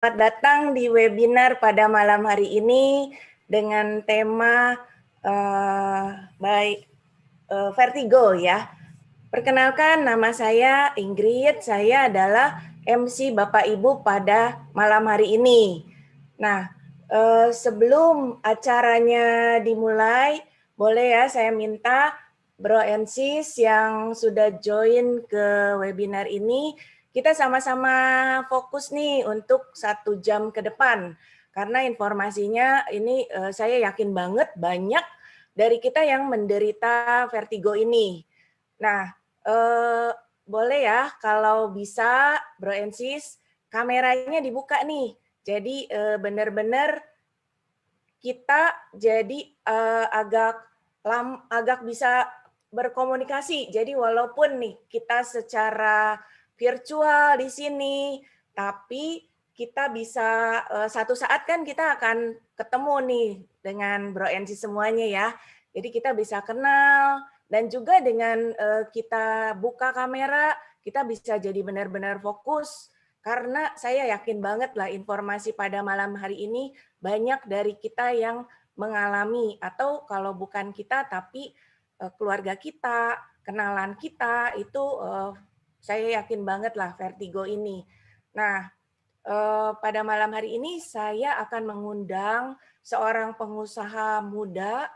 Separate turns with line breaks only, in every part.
Selamat datang di webinar pada malam hari ini dengan tema vertigo ya. Perkenalkan, nama saya Ingrid, saya adalah MC Bapak Ibu pada malam hari ini. Nah, sebelum acaranya dimulai, boleh ya saya minta Bro and Sis yang sudah join ke webinar ini, kita sama-sama fokus nih untuk 1 jam ke depan. Karena informasinya ini saya yakin banget banyak dari kita yang menderita vertigo ini. Nah, boleh ya kalau bisa Bro and Sis, kameranya dibuka nih. Jadi benar-benar kita jadi agak bisa berkomunikasi. Jadi walaupun nih kita secara virtual di sini, tapi kita bisa satu saat kan kita akan ketemu nih dengan Bro NC semuanya ya. Jadi kita bisa kenal dan juga dengan kita buka kamera, kita bisa jadi benar-benar fokus karena saya yakin banget lah informasi pada malam hari ini banyak dari kita yang mengalami atau kalau bukan kita tapi keluarga kita, kenalan kita itu saya yakin banget lah vertigo ini. Nah, pada malam hari ini saya akan mengundang seorang pengusaha muda.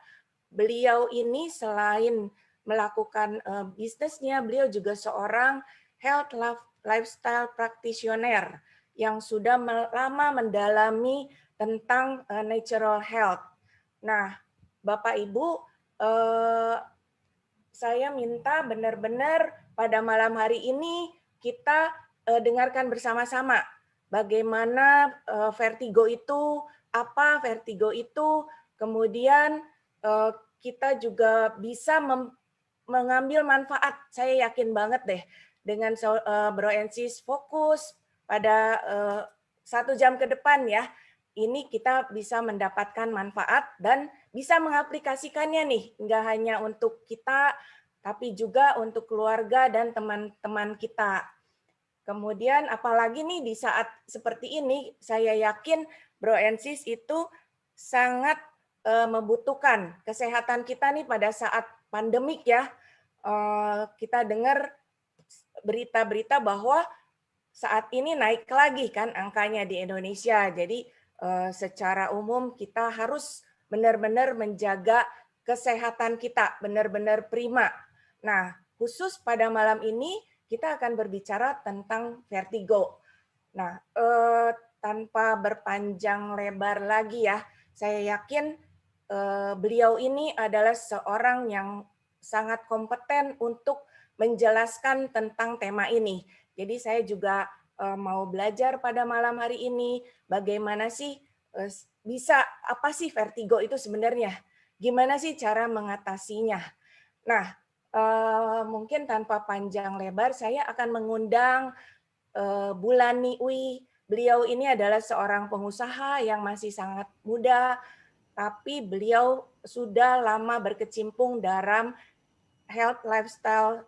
Beliau ini selain melakukan bisnisnya, beliau juga seorang health lifestyle practitioner yang sudah lama mendalami tentang natural health. Nah, Bapak Ibu, saya minta benar-benar pada malam hari ini kita dengarkan bersama-sama bagaimana vertigo itu, apa vertigo itu, kemudian kita juga bisa mengambil manfaat. Saya yakin banget deh dengan Bro Ensis fokus pada 1 jam ke depan ya. Ini kita bisa mendapatkan manfaat dan bisa mengaplikasikannya nih, nggak hanya untuk kita, tapi juga untuk keluarga dan teman-teman kita. Kemudian apalagi nih di saat seperti ini, saya yakin Bro and Sis itu sangat membutuhkan kesehatan kita nih pada saat pandemik ya. Kita dengar berita-berita bahwa saat ini naik lagi kan angkanya di Indonesia. Jadi secara umum kita harus benar-benar menjaga kesehatan kita, benar-benar prima. Nah, khusus pada malam ini kita akan berbicara tentang vertigo. Nah, tanpa berpanjang lebar lagi ya, saya yakin beliau ini adalah seorang yang sangat kompeten untuk menjelaskan tentang tema ini. Jadi saya juga mau belajar pada malam hari ini bagaimana sih bisa apa sih vertigo itu sebenarnya? Gimana sih cara mengatasinya? Nah, mungkin tanpa panjang lebar saya akan mengundang Bulani Ui. Beliau ini adalah seorang pengusaha yang masih sangat muda, tapi beliau sudah lama berkecimpung dalam health lifestyle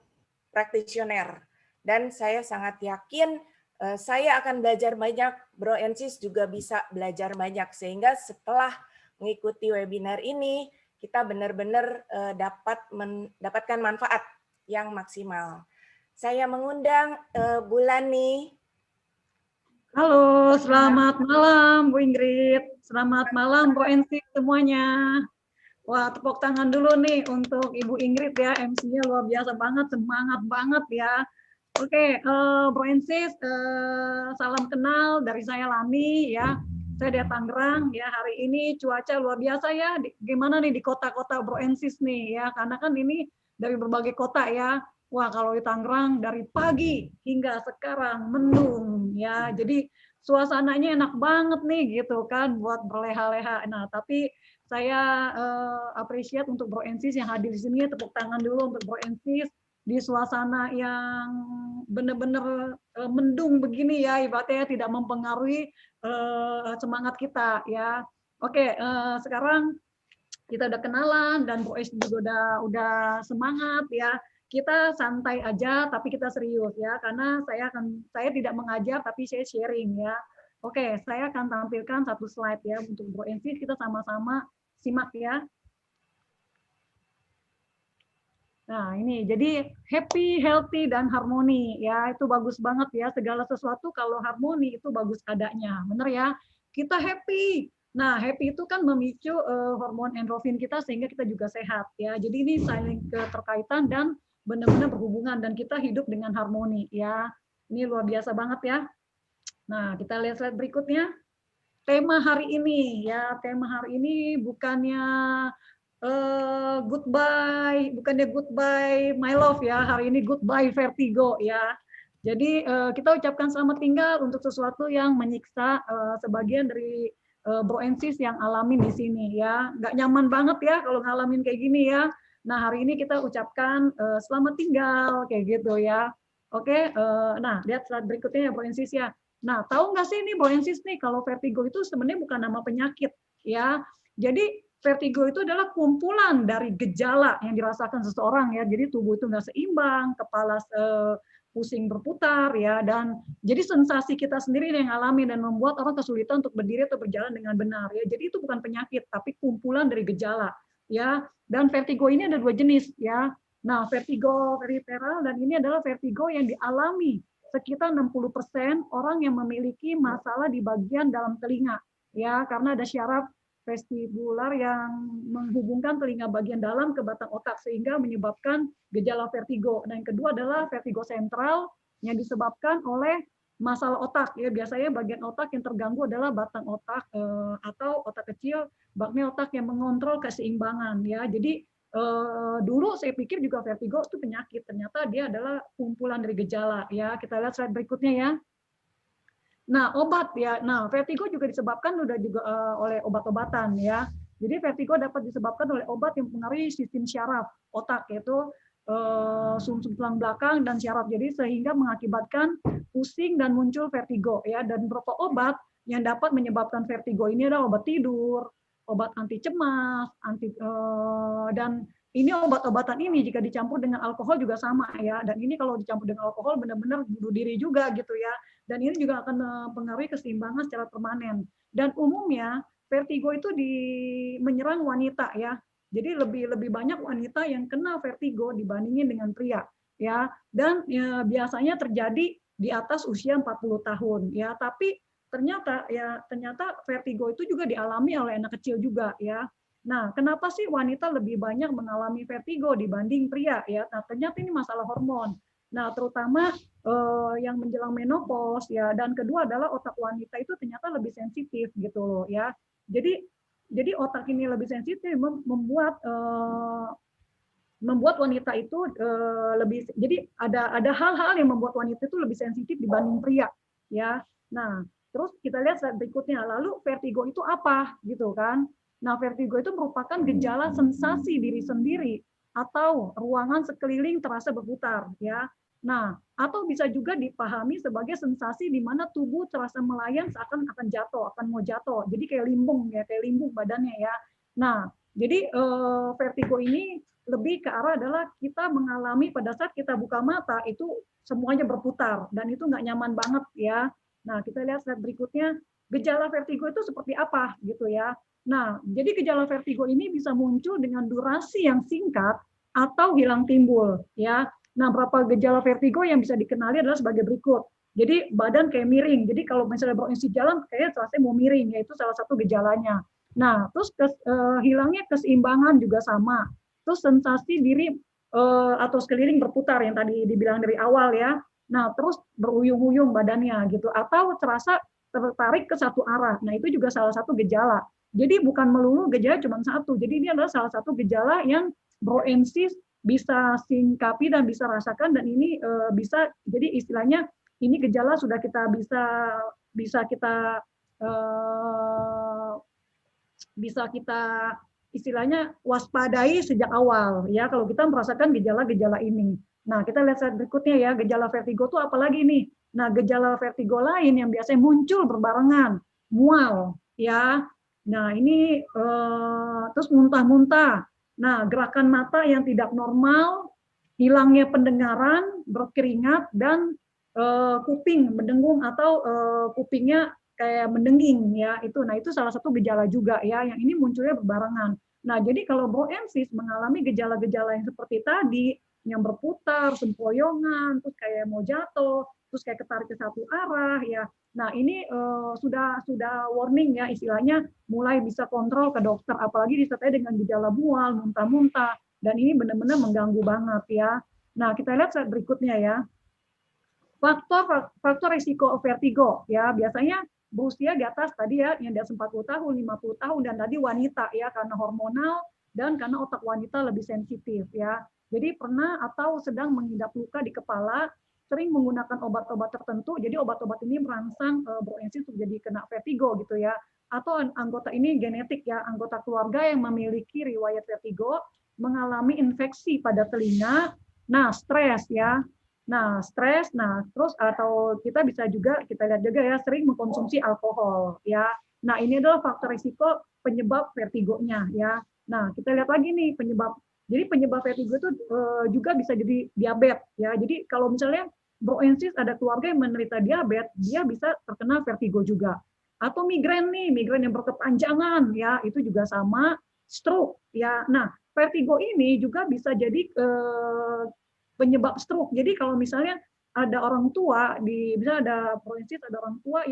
practitioner. Dan saya sangat yakin saya akan belajar banyak, Bro Ensis juga bisa belajar banyak. Sehingga setelah mengikuti webinar ini, kita benar-benar dapat mendapatkan manfaat yang maksimal. Saya mengundang Bulani.
Halo, selamat malam Bu Ingrid. Selamat malam Bu Ensi semuanya. Wah, tepuk tangan dulu nih untuk Ibu Ingrid ya, MC-nya luar biasa banget, semangat banget ya. Oke, Bu Ensis, salam kenal dari saya Lani ya. Saya dari Tangerang ya. Hari ini cuaca luar biasa ya. Gimana nih di kota-kota Bro Ensis nih ya? Karena kan ini dari berbagai kota ya. Wah, kalau di Tangerang dari pagi hingga sekarang mendung ya. Jadi suasananya enak banget nih gitu kan buat berleha-leha. Nah, tapi saya appreciate untuk Bro Ensis yang hadir di sini. Tepuk tangan dulu untuk Bro Ensis di suasana yang benar-benar mendung begini ya, ibaratnya tidak mempengaruhi semangat kita ya. Oke, sekarang kita udah kenalan dan Bu Es juga udah semangat ya. Kita santai aja tapi kita serius ya, karena saya tidak mengajar tapi saya sharing ya. Oke, saya akan tampilkan satu slide ya untuk Bro Ensis, kita sama-sama simak ya. Nah, ini jadi happy, healthy, dan harmoni ya, itu bagus banget ya. Segala sesuatu kalau harmoni itu bagus adanya, bener ya. Kita happy. Nah, happy itu kan memicu hormon endorfin kita sehingga kita juga sehat ya. Jadi ini saling keterkaitan dan benar-benar berhubungan dan kita hidup dengan harmoni ya. Ini luar biasa banget ya. Nah, kita lihat slide berikutnya. Tema hari ini ya, tema hari ini bukannya goodbye my love ya, hari ini goodbye vertigo ya. Jadi kita ucapkan selamat tinggal untuk sesuatu yang menyiksa sebagian dari Bro Ensis yang alamin di sini ya. Nggak nyaman banget ya kalau ngalamin kayak gini ya. Nah, hari ini kita ucapkan selamat tinggal kayak gitu ya. Oke, nah lihat slide berikutnya ya Bro Ensis ya. Nah, tahu nggak sih ini Bro Ensis nih kalau vertigo itu sebenarnya bukan nama penyakit ya. Jadi vertigo itu adalah kumpulan dari gejala yang dirasakan seseorang ya. Jadi tubuh itu nggak seimbang, kepala pusing berputar ya, dan jadi sensasi kita sendiri yang alami dan membuat orang kesulitan untuk berdiri atau berjalan dengan benar ya. Jadi itu bukan penyakit tapi kumpulan dari gejala ya. Dan vertigo ini ada dua jenis ya. Nah, vertigo peripheral dan ini adalah vertigo yang dialami sekitar 60% orang yang memiliki masalah di bagian dalam telinga ya, karena ada syaraf vestibular yang menghubungkan telinga bagian dalam ke batang otak sehingga menyebabkan gejala vertigo. Dan yang kedua adalah vertigo sentral yang disebabkan oleh masalah otak ya. Biasanya bagian otak yang terganggu adalah batang otak atau otak kecil, baknya otak yang mengontrol keseimbangan ya. Jadi dulu saya pikir juga vertigo itu penyakit, ternyata dia adalah kumpulan dari gejala ya. Kita lihat slide berikutnya ya. Nah, obat ya. Nah, vertigo juga disebabkan juga oleh obat-obatan ya. Jadi vertigo dapat disebabkan oleh obat yang mempengaruhi sistem syaraf otak, yaitu sumsum tulang belakang dan syaraf. Jadi sehingga mengakibatkan pusing dan muncul vertigo ya. Dan beberapa obat yang dapat menyebabkan vertigo ini adalah obat tidur, obat anti cemas, dan ini obat-obatan ini jika dicampur dengan alkohol juga sama ya. Dan ini kalau dicampur dengan alkohol benar-benar bunuh diri juga gitu ya. Dan ini juga akan mempengaruhi keseimbangan secara permanen. Dan umumnya vertigo itu menyerang wanita ya. Jadi lebih banyak wanita yang kena vertigo dibandingin dengan pria ya. Dan ya, biasanya terjadi di atas usia 40 tahun ya. Tapi ternyata vertigo itu juga dialami oleh anak kecil juga ya. Nah, kenapa sih wanita lebih banyak mengalami vertigo dibanding pria ya? Nah, ternyata ini masalah hormon. Nah, terutama yang menjelang menopause ya, dan kedua adalah otak wanita itu ternyata lebih sensitif gitu loh ya. Jadi otak ini lebih sensitif membuat wanita itu lebih, jadi ada hal-hal yang membuat wanita itu lebih sensitif dibanding pria ya. Nah, terus kita lihat slide berikutnya. Lalu vertigo itu apa gitu kan? Nah, vertigo itu merupakan gejala sensasi diri sendiri atau ruangan sekeliling terasa berputar ya. Nah, atau bisa juga dipahami sebagai sensasi di mana tubuh terasa melayang seakan akan jatuh, akan mau jatuh. Jadi kayak limbung ya, kayak limbung badannya ya. Nah, jadi vertigo ini lebih ke arah adalah kita mengalami pada saat kita buka mata itu semuanya berputar dan itu nggak nyaman banget ya. Nah, kita lihat slide berikutnya, gejala vertigo itu seperti apa gitu ya. Nah, jadi gejala vertigo ini bisa muncul dengan durasi yang singkat atau hilang timbul ya. Nah, berapa gejala vertigo yang bisa dikenali adalah sebagai berikut. Jadi badan kayak miring. Jadi kalau misalnya Bro Ensis jalan kayak rasanya mau miring, yaitu salah satu gejalanya. Nah, terus hilangnya keseimbangan juga sama. Terus sensasi diri atau sekeliling berputar yang tadi dibilang dari awal ya. Nah, terus beruyung-uyung badannya gitu atau terasa tertarik ke satu arah. Nah, itu juga salah satu gejala. Jadi bukan melulu gejala cuma satu. Jadi ini adalah salah satu gejala yang Bro Ensis bisa singkapi dan bisa rasakan, dan ini bisa, jadi istilahnya ini gejala sudah kita bisa kita istilahnya waspadai sejak awal ya kalau kita merasakan gejala-gejala ini. Nah, kita lihat slide berikutnya ya, gejala vertigo itu apalagi nih. Nah, gejala vertigo lain yang biasanya muncul berbarengan, mual ya. Nah, ini terus muntah-muntah. Nah, gerakan mata yang tidak normal, hilangnya pendengaran, berkeringat, dan kuping mendengung atau kupingnya kayak mendenging ya itu. Nah itu salah satu gejala juga ya, yang ini munculnya berbarengan. Nah jadi kalau Broensis mengalami gejala-gejala yang seperti tadi, yang berputar, sempoyongan, terus kayak mau jatuh, terus kayak ketarik ke satu arah ya. Nah ini sudah warning ya istilahnya, mulai bisa kontrol ke dokter, apalagi disertai dengan gejala mual, muntah-muntah, dan ini benar-benar mengganggu banget ya. Nah kita lihat slide berikutnya ya. Faktor risiko vertigo ya biasanya berusia di atas tadi ya, yang di atas 40 tahun, 50 tahun, dan tadi wanita ya, karena hormonal dan karena otak wanita lebih sensitif ya. Jadi pernah atau sedang mengidap luka di kepala, sering menggunakan obat-obat tertentu, jadi obat-obat ini merangsang Broensis jadi kena vertigo gitu ya. Atau anggota ini genetik ya, anggota keluarga yang memiliki riwayat vertigo, mengalami infeksi pada telinga, nah stres ya, terus atau kita bisa juga kita lihat juga ya, sering mengkonsumsi alkohol ya. Nah, ini adalah faktor risiko penyebab vertigonya ya. Nah, kita lihat lagi nih penyebab. Jadi penyebab vertigo itu juga bisa jadi diabetes ya. Jadi kalau misalnya Broensis ada keluarga yang menderita diabetes, dia bisa terkena vertigo juga. Atau migrain nih, migrain yang berkepanjangan ya, itu juga sama, stroke ya. Nah, vertigo ini juga bisa jadi penyebab stroke. Jadi kalau misalnya ada orang tua bisa ada Broensis, ada orang tua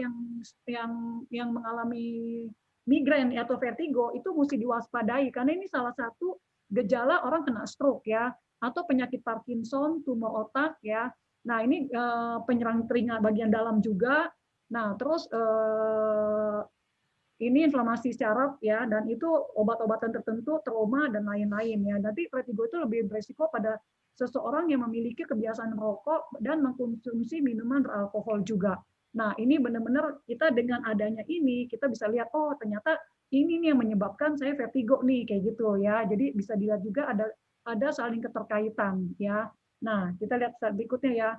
yang mengalami migrain atau vertigo, itu mesti diwaspadai karena ini salah satu gejala orang kena stroke ya, atau penyakit Parkinson, tumor otak ya. Nah ini penyerang telinga bagian dalam juga. Nah terus ini inflamasi syaraf ya, dan itu obat-obatan tertentu, trauma dan lain-lain ya. Nanti vertigo itu lebih beresiko pada seseorang yang memiliki kebiasaan merokok dan mengkonsumsi minuman beralkohol juga. Nah, ini benar-benar kita dengan adanya ini kita bisa lihat, oh ternyata ini nih yang menyebabkan saya vertigo nih kayak gitu ya. Jadi bisa dilihat juga ada saling keterkaitan ya. Nah, kita lihat berikutnya ya.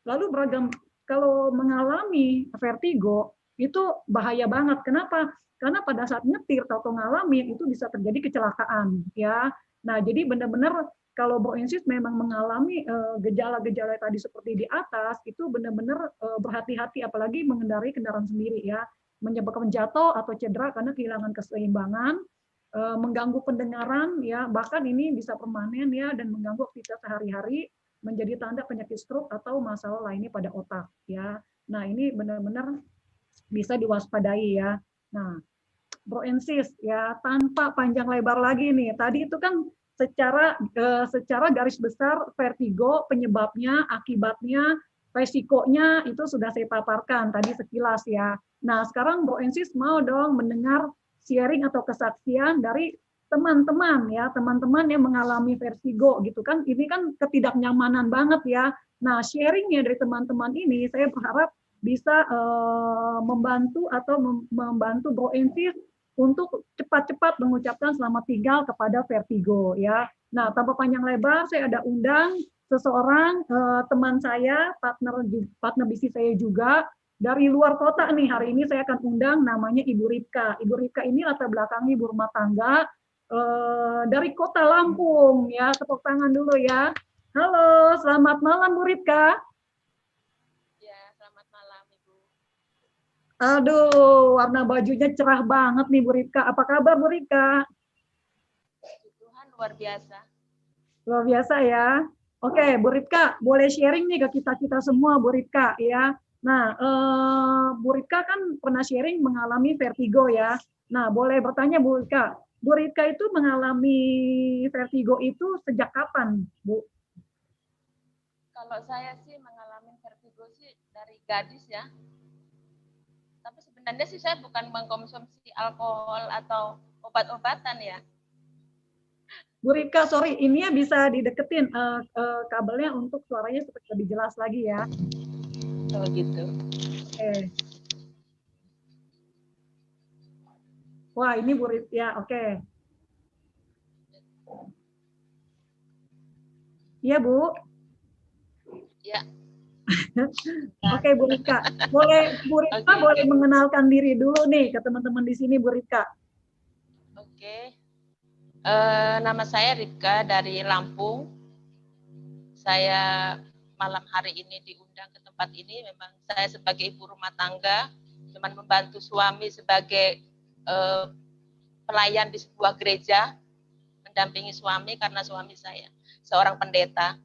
Lalu beragam kalau mengalami vertigo itu bahaya banget. Kenapa? Karena pada saat nyetir atau ngalamin itu bisa terjadi kecelakaan ya. Nah, jadi benar-benar kalau Broensis memang mengalami gejala-gejala tadi seperti di atas, itu benar-benar berhati-hati apalagi mengendarai kendaraan sendiri ya, menyebabkan jatuh atau cedera karena kehilangan keseimbangan, mengganggu pendengaran ya, bahkan ini bisa permanen ya, dan mengganggu aktivitas sehari-hari, menjadi tanda penyakit stroke atau masalah lainnya pada otak ya. Nah, ini benar-benar bisa diwaspadai ya. Nah, Broensis ya, tanpa panjang lebar lagi nih. Tadi itu kan secara garis besar vertigo, penyebabnya, akibatnya, resikonya itu sudah saya paparkan tadi sekilas ya. Nah, sekarang Broensis mau dong mendengar sharing atau kesaksian dari teman-teman ya, teman-teman yang mengalami vertigo gitu kan. Ini kan ketidaknyamanan banget ya. Nah, sharingnya dari teman-teman ini saya berharap bisa membantu atau membantu Broensis untuk cepat-cepat mengucapkan selamat tinggal kepada vertigo ya. Nah, tanpa panjang lebar saya ada undang seseorang teman saya, partner bisnis saya juga dari luar kota nih. Hari ini saya akan undang, namanya Ibu Ripka. Ibu Ripka ini latar belakangnya ibu rumah tangga dari kota Lampung ya. Tepuk tangan dulu ya. Halo, selamat malam Bu Ripka. Aduh, warna bajunya cerah banget nih Bu Ripka. Apa kabar Bu Ripka?
Tuhan luar biasa.
Luar biasa ya. Oke, Bu Ripka, boleh sharing nih ke kita-kita semua Bu Ripka ya. Nah, Bu Ripka kan pernah sharing mengalami vertigo ya. Nah, boleh bertanya Bu Ripka. Bu Ripka itu mengalami vertigo itu sejak kapan, Bu?
Kalau saya sih mengalami vertigo sih dari gadis ya. Tapi sebenarnya sih saya bukan mengkonsumsi alkohol atau obat-obatan ya.
Bu Ripka, sorry, ini ya bisa dideketin kabelnya untuk suaranya supaya lebih jelas lagi ya.
Oh gitu.
Oke. Wah, ini Bu Ripka, ya oke. Iya Bu.
Ya.
Oke, Bu Rika. Bu Rika boleh mengenalkan diri dulu nih ke teman-teman di sini, Bu Rika.
Oke. Nama saya Rika dari Lampung. Saya malam hari ini diundang ke tempat ini. Memang saya sebagai ibu rumah tangga cuman membantu suami sebagai pelayan di sebuah gereja, mendampingi suami karena suami saya seorang pendeta.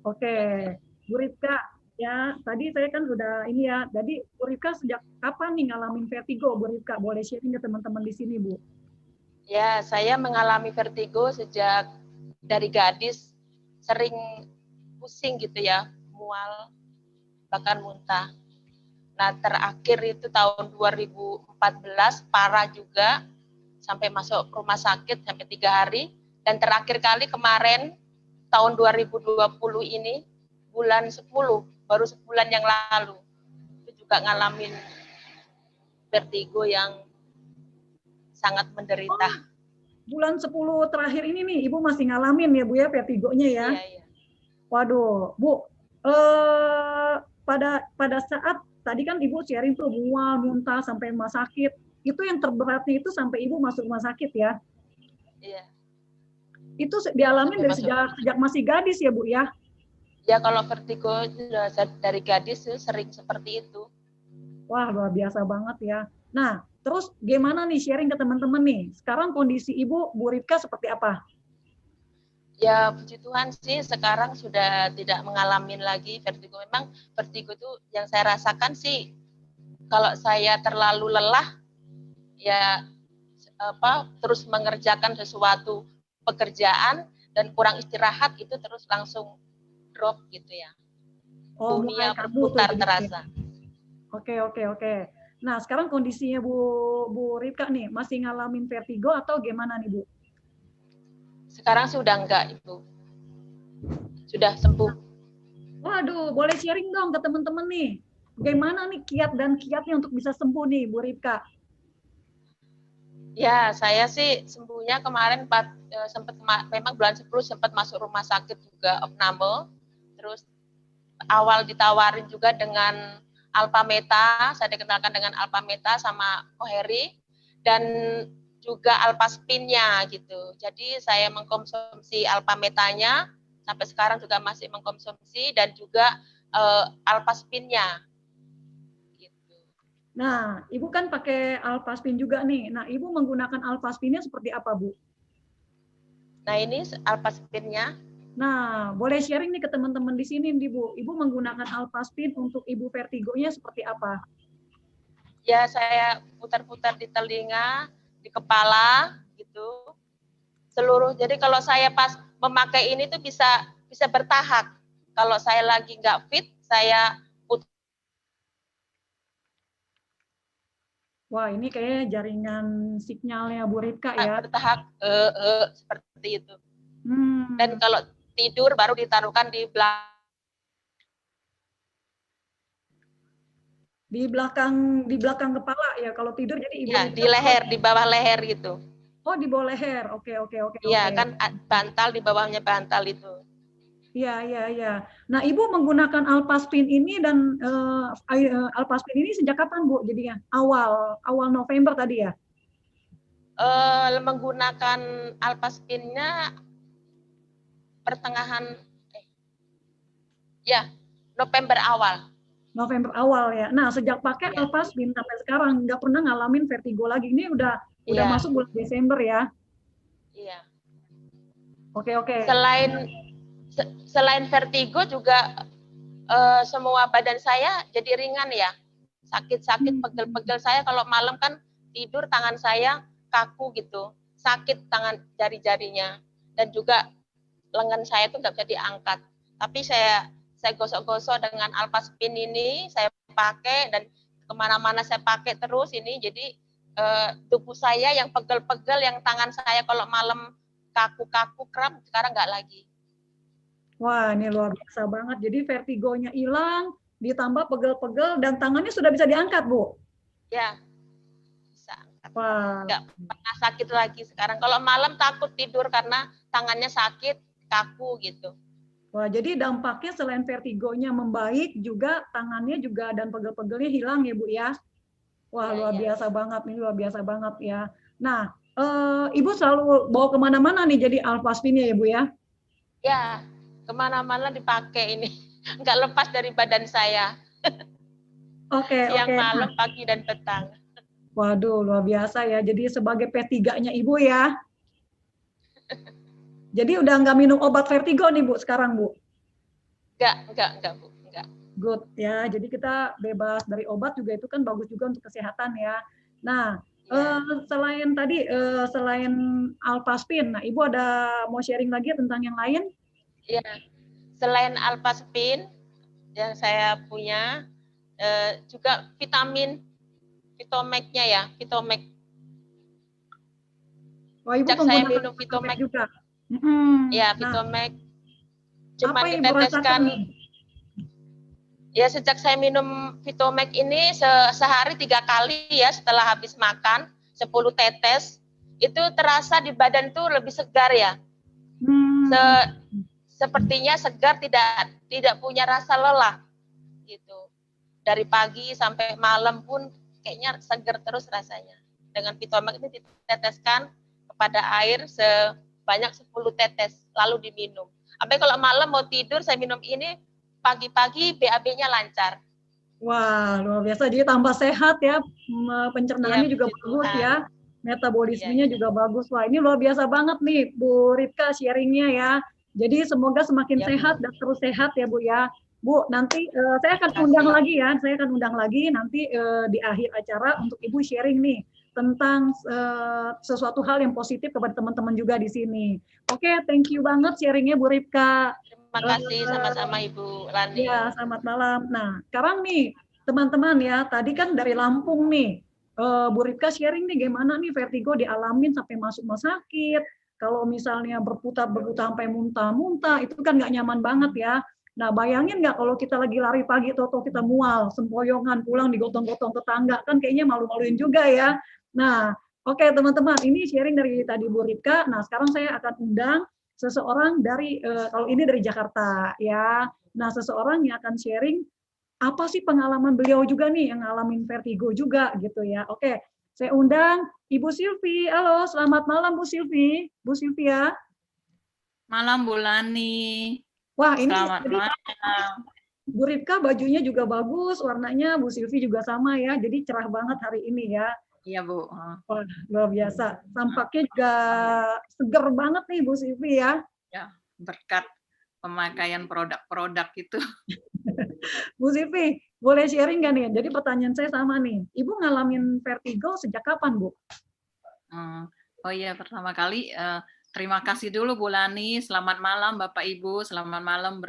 Oke, Bu Ripka, ya tadi saya kan udah ini ya. Jadi Bu Ripka sejak kapan nih ngalamin vertigo? Bu Ripka boleh sharing ke teman-teman di sini, Bu?
Ya, saya mengalami vertigo sejak dari gadis, sering pusing gitu ya, mual, bahkan muntah. Nah, terakhir itu tahun 2014 parah juga, sampai masuk rumah sakit sampai 3 hari. Dan terakhir kali kemarin tahun 2020 ini bulan 10, baru sebulan yang lalu, itu juga ngalamin vertigo yang sangat menderita.
Oh, bulan 10 terakhir ini nih Ibu masih ngalamin ya Bu ya vertigonya ya?
Iya, iya.
Waduh, Bu, pada saat tadi kan Ibu sharing tuh mual, muntah sampai rumah sakit. Itu yang terberatnya itu sampai Ibu masuk rumah sakit ya?
Iya.
Itu dialamin dari
masuk.
sejak masih gadis ya Bu ya?
Ya kalau vertigo dari gadis sering seperti itu.
Wah luar biasa banget ya. Nah terus gimana nih sharing ke teman-teman nih? Sekarang kondisi Ibu, Bu Ripka seperti apa?
Ya puji Tuhan sih sekarang sudah tidak mengalami lagi vertigo. Memang vertigo itu yang saya rasakan sih kalau saya terlalu lelah ya terus mengerjakan sesuatu pekerjaan dan kurang istirahat itu terus langsung drop gitu ya.
Oh,
dunia berputar terasa.
Oke. Nah sekarang kondisinya Bu Ripka nih masih ngalamin vertigo atau gimana nih Bu?
Sekarang sudah enggak Ibu, sudah sembuh.
Waduh, boleh sharing dong ke teman-teman nih. Bagaimana nih kiat dan kiatnya untuk bisa sembuh nih Bu Ripka?
Ya, saya sih sembuhnya kemarin sempat memang bulan 10 sempat masuk rumah sakit juga opname. Terus awal ditawarin juga dengan Alpameta, saya dikenalkan dengan Alpameta sama Koheri dan juga Alpaspinnya gitu. Jadi saya mengkonsumsi Alpametanya sampai sekarang juga masih mengkonsumsi dan juga Alpaspinnya.
Nah, Ibu kan pakai Alpaspin juga nih. Nah, Ibu menggunakan Alpaspinnya seperti apa, Bu?
Nah, ini Alpaspinnya.
Nah, boleh sharing nih ke teman-teman di sini nih, Bu. Ibu menggunakan Alpaspin untuk Ibu vertigonya seperti apa?
Ya, saya putar-putar di telinga, di kepala, gitu. Seluruh. Jadi kalau saya pas memakai ini tuh bisa bertahap. Kalau saya lagi nggak fit, saya
Wah, ini kayaknya jaringan sinyalnya Bu Ripka ya.
Bertahap seperti itu.
Hmm.
Dan kalau tidur baru ditaruhkan di
belakang kepala ya. Kalau tidur jadi Ibu
ya,
Ripka
di leher, di bawah leher gitu.
Oh, di bawah leher. Oke.
Iya, kan bantal di bawahnya bantal itu.
Iya. Nah, Ibu menggunakan Alpaspin ini dan Alpaspin ini sejak kapan, Bu? Jadinya awal November tadi ya?
Menggunakan Alpaspinnya pertengahan November awal.
November awal ya. Nah, sejak pakai Alpaspin sampai sekarang nggak pernah ngalamin vertigo lagi. Ini udah masuk bulan Desember ya?
Iya.
Oke.
Selain vertigo juga semua badan saya jadi ringan ya. Sakit-sakit, pegel-pegel saya kalau malam kan tidur tangan saya kaku gitu. Sakit tangan jari-jarinya. Dan juga lengan saya tuh nggak bisa diangkat. Tapi saya gosok-gosok dengan Alpaspin ini, saya pakai dan kemana-mana saya pakai terus ini. Jadi tubuh saya yang pegel-pegel, yang tangan saya kalau malam kaku-kaku, kram, sekarang nggak lagi.
Wah, ini luar biasa banget. Jadi vertigonya hilang, ditambah pegel-pegel, dan tangannya sudah bisa diangkat, Bu?
Ya, bisa angkat.
Wah.
Nggak pernah sakit lagi sekarang. Kalau malam takut tidur karena tangannya sakit, kaku gitu.
Wah, jadi dampaknya selain vertigonya membaik, juga tangannya juga dan pegel-pegelnya hilang ya, Bu ya? Wah, luar biasa banget, ini luar biasa banget ya. Nah, Ibu selalu bawa kemana-mana nih jadi Alpaspinnya ya, Bu ya?
Ya, kemana-mana dipakai ini. Nggak lepas dari badan saya.
Oke,
siang,
oke.
malam, pagi, dan petang.
Waduh, luar biasa ya. Jadi sebagai P3-nya Ibu ya. Jadi udah nggak minum obat vertigo nih Bu sekarang Bu?
Enggak, Bu. Enggak.
Good ya. Jadi kita bebas dari obat juga itu kan bagus juga untuk kesehatan ya. Nah,
Ya.
selain tadi, selain Alpaspin, nah Ibu ada mau sharing lagi tentang yang lain?
Ya. Selain Alpaspin yang saya punya, juga vitamin Vitomek-nya ya, Vitomek.
Wah, Ibu
Sejak saya
pengguna
minum
Vitomek
Vitomek,
juga.
ya
Nah,
Vitomek,
apa
cuman
yang Ibu rasakan
diteteskan.
nih?
Ya, sejak saya minum Vitomek ini sehari 3 kali ya, setelah habis makan 10 tetes, itu terasa di badan tuh lebih segar ya.
Hmm,
Sepertinya segar, tidak punya rasa lelah gitu. Dari pagi sampai malam pun kayaknya segar terus rasanya. Dengan Vitomek ini diteteskan kepada air sebanyak 10 tetes lalu diminum. Sampai kalau malam mau tidur saya minum ini, pagi-pagi BAB-nya lancar.
wah, luar biasa. Jadi tambah sehat ya,
Ya,
pencernaannya juga
puji
bagus
Tuhan.
ya,
Iya,
metabolismenya
iya.
juga bagus. Wah, ini luar biasa banget nih, Bu Ripka sharingnya ya. Jadi semoga semakin
Ya,
sehat
Bu.
dan terus sehat ya Bu ya. Bu, nanti saya akan
Terima
undang
kasih.
lagi ya, saya akan undang lagi nanti di akhir acara untuk Ibu sharing nih tentang sesuatu hal yang positif kepada teman-teman juga di sini. Oke, thank you banget sharingnya Bu Ripka.
Terima kasih sama-sama Ibu
Ya,
Lani.
selamat malam. Nah, sekarang nih, teman-teman ya, tadi kan dari Lampung nih, Bu Ripka sharing nih gimana nih vertigo dialamin sampai masuk rumah sakit. Kalau misalnya berputar-berputar sampai muntah-muntah, itu kan nggak nyaman banget ya. Nah, bayangin nggak kalau kita lagi lari pagi, atau kita mual, sempoyongan, pulang digotong-gotong tetangga, kan kayaknya malu-maluin juga ya. Nah, oke teman-teman, ini sharing dari tadi Bu Ripka. Nah, sekarang saya akan undang seseorang dari, kalau ini dari Jakarta ya. Nah, seseorang yang akan sharing apa sih pengalaman beliau juga nih yang ngalamin vertigo juga gitu ya. Oke, saya undang Ibu Silvi. Halo, selamat malam Bu Silvi. Bu Silvia.
Malam Bu Lani.
Wah, ini
Selamat
jadi
malam.
Bu Ripka bajunya juga bagus, warnanya Bu Silvi juga sama ya. Jadi cerah banget hari ini ya.
Iya Bu.
Wah, luar biasa. Tampaknya juga seger banget nih Bu Silvi ya.
Ya, berkat pemakaian produk-produk itu.
Bu Silvi, boleh sharing nggak nih? Jadi pertanyaan saya sama nih. Ibu ngalamin vertigo sejak kapan, Bu?
Oh iya, pertama kali terima kasih dulu Bu Lani. Selamat malam Bapak Ibu, selamat malam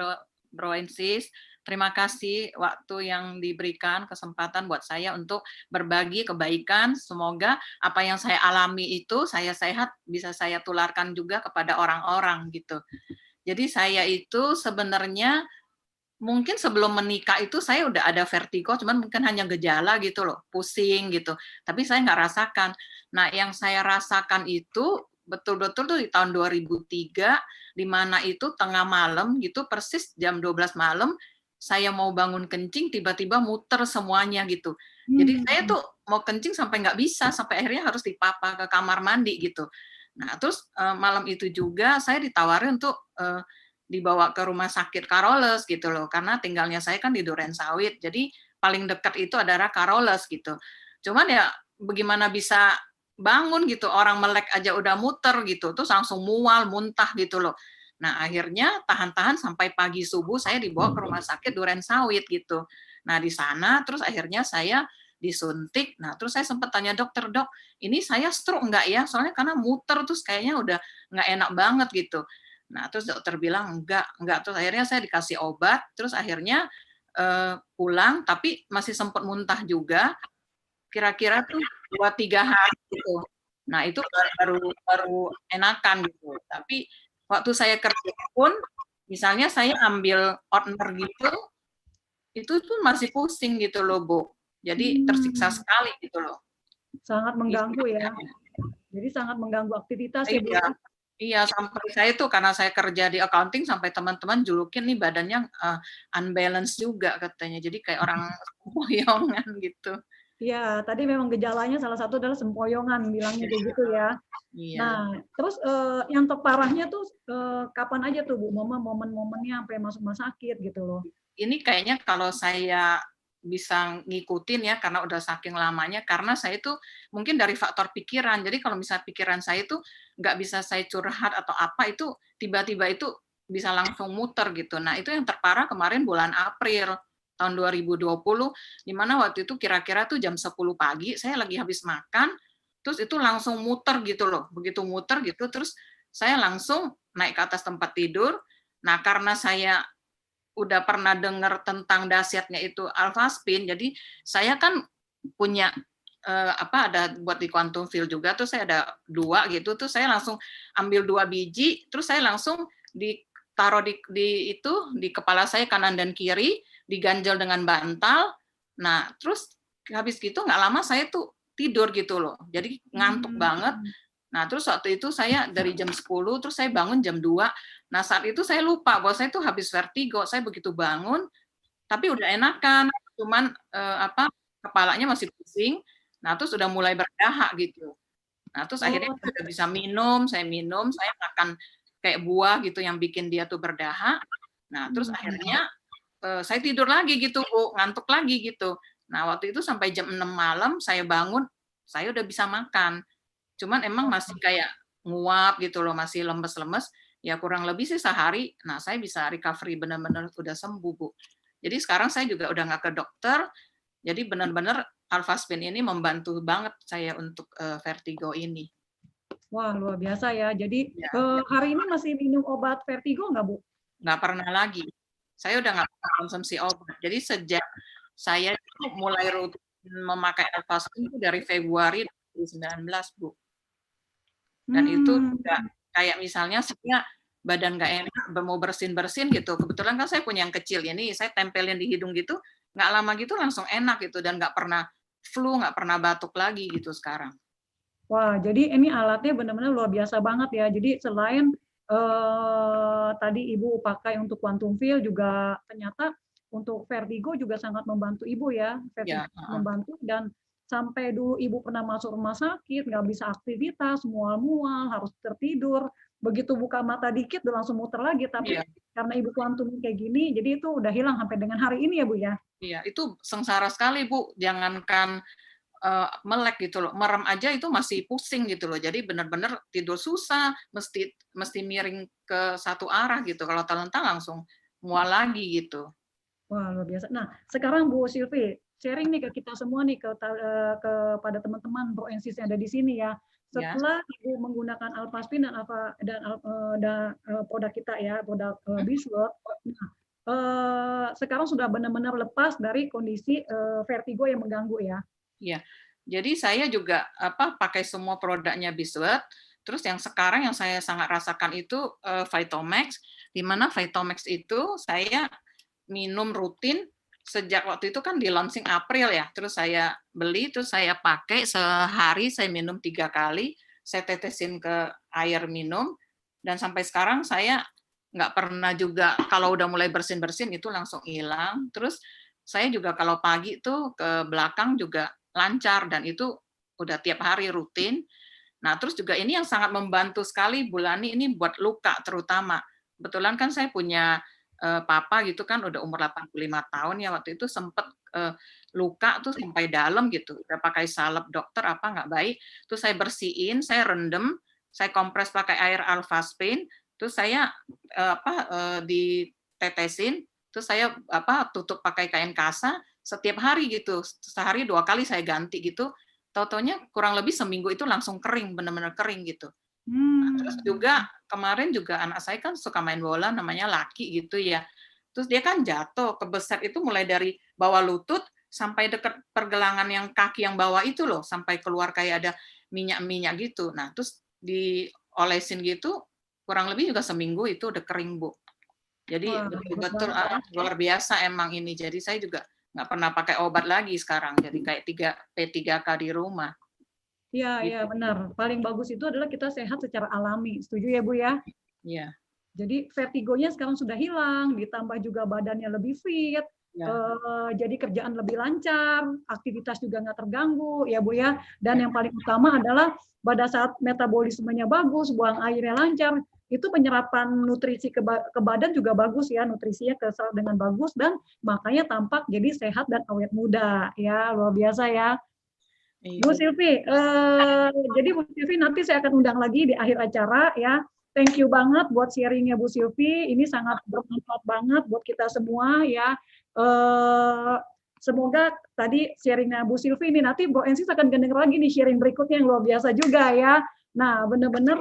Bro and Sis. Terima kasih waktu yang diberikan kesempatan buat saya untuk berbagi kebaikan. Semoga apa yang saya alami itu saya sehat bisa saya tularkan juga kepada orang-orang gitu. Jadi saya itu sebenarnya mungkin sebelum menikah itu saya udah ada vertigo, cuman mungkin hanya gejala gitu loh, pusing gitu. Tapi saya nggak rasakan. Nah, yang saya rasakan itu betul-betul tuh di tahun 2003, di mana itu tengah malam gitu, persis jam 12 malam, saya mau bangun kencing, tiba-tiba muter semuanya gitu. Jadi saya tuh mau kencing sampai nggak bisa, sampai akhirnya harus dipapa ke kamar mandi gitu. Nah, terus malam itu juga saya ditawarin untuk dibawa ke rumah sakit Karoles gitu loh, karena tinggalnya saya kan di Durensawit, jadi paling dekat itu adalah Karoles gitu. Cuman ya bagaimana bisa bangun gitu, orang melek aja udah muter gitu, terus langsung mual, muntah gitu loh. Nah akhirnya tahan-tahan sampai pagi subuh saya dibawa ke rumah sakit Durensawit gitu. Nah di sana terus akhirnya saya disuntik. Nah terus saya sempat tanya dokter, dok, ini saya stroke enggak ya? Soalnya karena muter terus kayaknya udah nggak enak banget gitu. Nah, terus dokter bilang enggak. Terus akhirnya saya dikasih obat, terus akhirnya pulang, tapi masih sempat muntah juga. Kira-kira tuh 2-3 hari gitu. Nah, itu baru enakan gitu. Tapi waktu saya kerja pun, misalnya saya ambil partner gitu, itu tuh masih pusing gitu loh, Bu. Jadi tersiksa sekali gitu loh.
Sangat mengganggu ya. Jadi sangat mengganggu aktivitas ya, Bu.
Iya. Iya, sampai saya tuh karena saya kerja di accounting sampai teman-teman julukin nih badannya unbalance juga katanya. Jadi kayak orang sempoyongan gitu.
Iya, tadi memang gejalanya salah satu adalah sempoyongan, bilangnya kayak gitu ya.
Iya.
Nah, terus yang terparahnya tuh kapan aja tuh Bu, momen-momennya sampai masuk rumah sakit gitu loh.
Ini kayaknya kalau saya bisa ngikutin ya karena udah saking lamanya, karena saya itu mungkin dari faktor pikiran. Jadi kalau misalnya pikiran saya itu nggak bisa saya curhat atau apa, itu tiba-tiba itu bisa langsung muter gitu. Nah itu yang terparah kemarin bulan April tahun 2020, di mana waktu itu kira-kira tuh jam 10 pagi, saya lagi habis makan, terus itu langsung muter gitu loh. Begitu muter gitu, terus saya langsung naik ke atas tempat tidur. Nah karena saya udah pernah dengar tentang dahsyatnya itu alpha spin, jadi saya kan punya ada buat di quantum field juga tuh, saya ada 2 gitu tuh, saya langsung ambil 2 biji, terus saya langsung ditaruh di kepala saya kanan dan kiri, diganjel dengan bantal. Nah terus habis gitu nggak lama saya tuh tidur gitu loh, jadi ngantuk banget. Nah terus waktu itu saya dari jam 10, terus saya bangun jam 2. Nah saat itu saya lupa bahwa saya tuh habis vertigo. Saya begitu bangun, tapi udah enakan, cuman kepalanya masih pusing. Nah terus udah mulai berdahak gitu. Nah terus akhirnya udah bisa minum, saya makan kayak buah gitu yang bikin dia tuh berdahak. Nah terus akhirnya saya tidur lagi gitu Bu, ngantuk lagi gitu. Nah waktu itu sampai jam 6 malam saya bangun, saya udah bisa makan. Cuman emang masih kayak nguap gitu loh, masih lemes-lemes. Ya kurang lebih sih sehari, nah saya bisa recovery benar-benar udah sembuh, Bu. Jadi sekarang saya juga udah nggak ke dokter, jadi benar-benar alpha spin ini membantu banget saya untuk vertigo ini.
Wah, luar biasa ya. Jadi
Ya.
Hari ini masih minum obat vertigo nggak, Bu?
Nggak pernah lagi. Saya udah nggak pernah konsumsi obat. Jadi sejak saya mulai rutin memakai alpha spin itu dari Februari 2019, Bu. Dan itu juga kayak misalnya saya badan nggak enak, mau bersin-bersin gitu. Kebetulan kan saya punya yang kecil ini, saya tempelin di hidung gitu, nggak lama gitu langsung enak gitu, dan nggak pernah flu, nggak pernah batuk lagi gitu sekarang.
Wah, jadi ini alatnya benar-benar luar biasa banget ya. Jadi selain tadi Ibu pakai untuk quantum field, juga ternyata untuk vertigo juga sangat membantu Ibu ya. Vertigo membantu, dan sampai dulu Ibu pernah masuk rumah sakit, nggak bisa aktivitas, mual-mual, harus tertidur. Begitu buka mata dikit, udah langsung muter lagi. Tapi karena Ibu quantum kayak gini, jadi itu udah hilang sampai dengan hari ini ya Bu ya?
Iya, itu sengsara sekali Bu. Jangankan melek gitu loh, merem aja itu masih pusing gitu loh. Jadi benar-benar tidur susah, mesti miring ke satu arah gitu. Kalau terlentang langsung mual lagi gitu.
Wah, luar biasa. Nah, sekarang Bu Sylvie, sharing nih ke kita semua nih, kepada teman-teman ProEnsis yang ada di sini ya. Setelah Ibu menggunakan alpha spin dan produk kita ya, produk Bisworth, sekarang sudah benar-benar lepas dari kondisi vertigo yang mengganggu ya.
Iya. Jadi saya juga pakai semua produknya Bisworth. Terus yang sekarang yang saya sangat rasakan itu Vitomax, di mana Vitomax itu saya minum rutin sejak waktu itu kan di launching April ya. Terus saya beli, terus saya pakai sehari, saya minum 3 kali, saya tetesin ke air minum, dan sampai sekarang saya nggak pernah juga, kalau udah mulai bersin-bersin itu langsung hilang. Terus saya juga kalau pagi tuh ke belakang juga lancar, dan itu udah tiap hari rutin. Nah, terus juga ini yang sangat membantu sekali Bu Lani, ini buat luka terutama. Kebetulan kan saya punya papa gitu kan, udah umur 85 tahun ya, waktu itu sempet luka tuh sampai dalam gitu. Udah pakai salep dokter apa nggak baik. Terus saya bersihin, saya rendem, saya kompres pakai air alpha spin, terus saya ditetesin, terus saya tutup pakai kain kasa setiap hari gitu, sehari 2 kali saya ganti gitu. Tau-taunya kurang lebih seminggu itu langsung kering, benar-benar kering gitu. Nah, terus juga kemarin juga anak saya kan suka main bola, namanya Laki gitu ya. Terus dia kan jatuh, kebeset itu mulai dari bawah lutut sampai dekat pergelangan yang kaki yang bawah itu loh, sampai keluar kayak ada minyak-minyak gitu. Nah, terus diolesin gitu, kurang lebih juga seminggu itu udah kering, Bu. Jadi betul-betul luar biasa emang ini. Jadi saya juga nggak pernah pakai obat lagi sekarang. Jadi kayak P3K di rumah.
Iya, iya benar. Paling bagus itu adalah kita sehat secara alami. Setuju ya, Bu ya?
Iya.
Jadi vertigonya sekarang sudah hilang, ditambah juga badannya lebih fit, jadi kerjaan lebih lancar, aktivitas juga nggak terganggu, ya Bu ya. Dan yang paling utama adalah pada saat metabolismenya bagus, buang airnya lancar, itu penyerapan nutrisi ke badan juga bagus ya, nutrisinya keserap dengan bagus dan makanya tampak jadi sehat dan awet muda ya, luar biasa ya. Bu Silvi, jadi Bu Silvi nanti saya akan undang lagi di akhir acara ya. Thank you banget buat sharingnya Bu Silvi, ini sangat bermanfaat banget buat kita semua ya. Semoga tadi sharingnya Bu Silvi ini nanti Bro Ensis akan dengar lagi nih sharing berikutnya yang luar biasa juga ya. Nah, benar-benar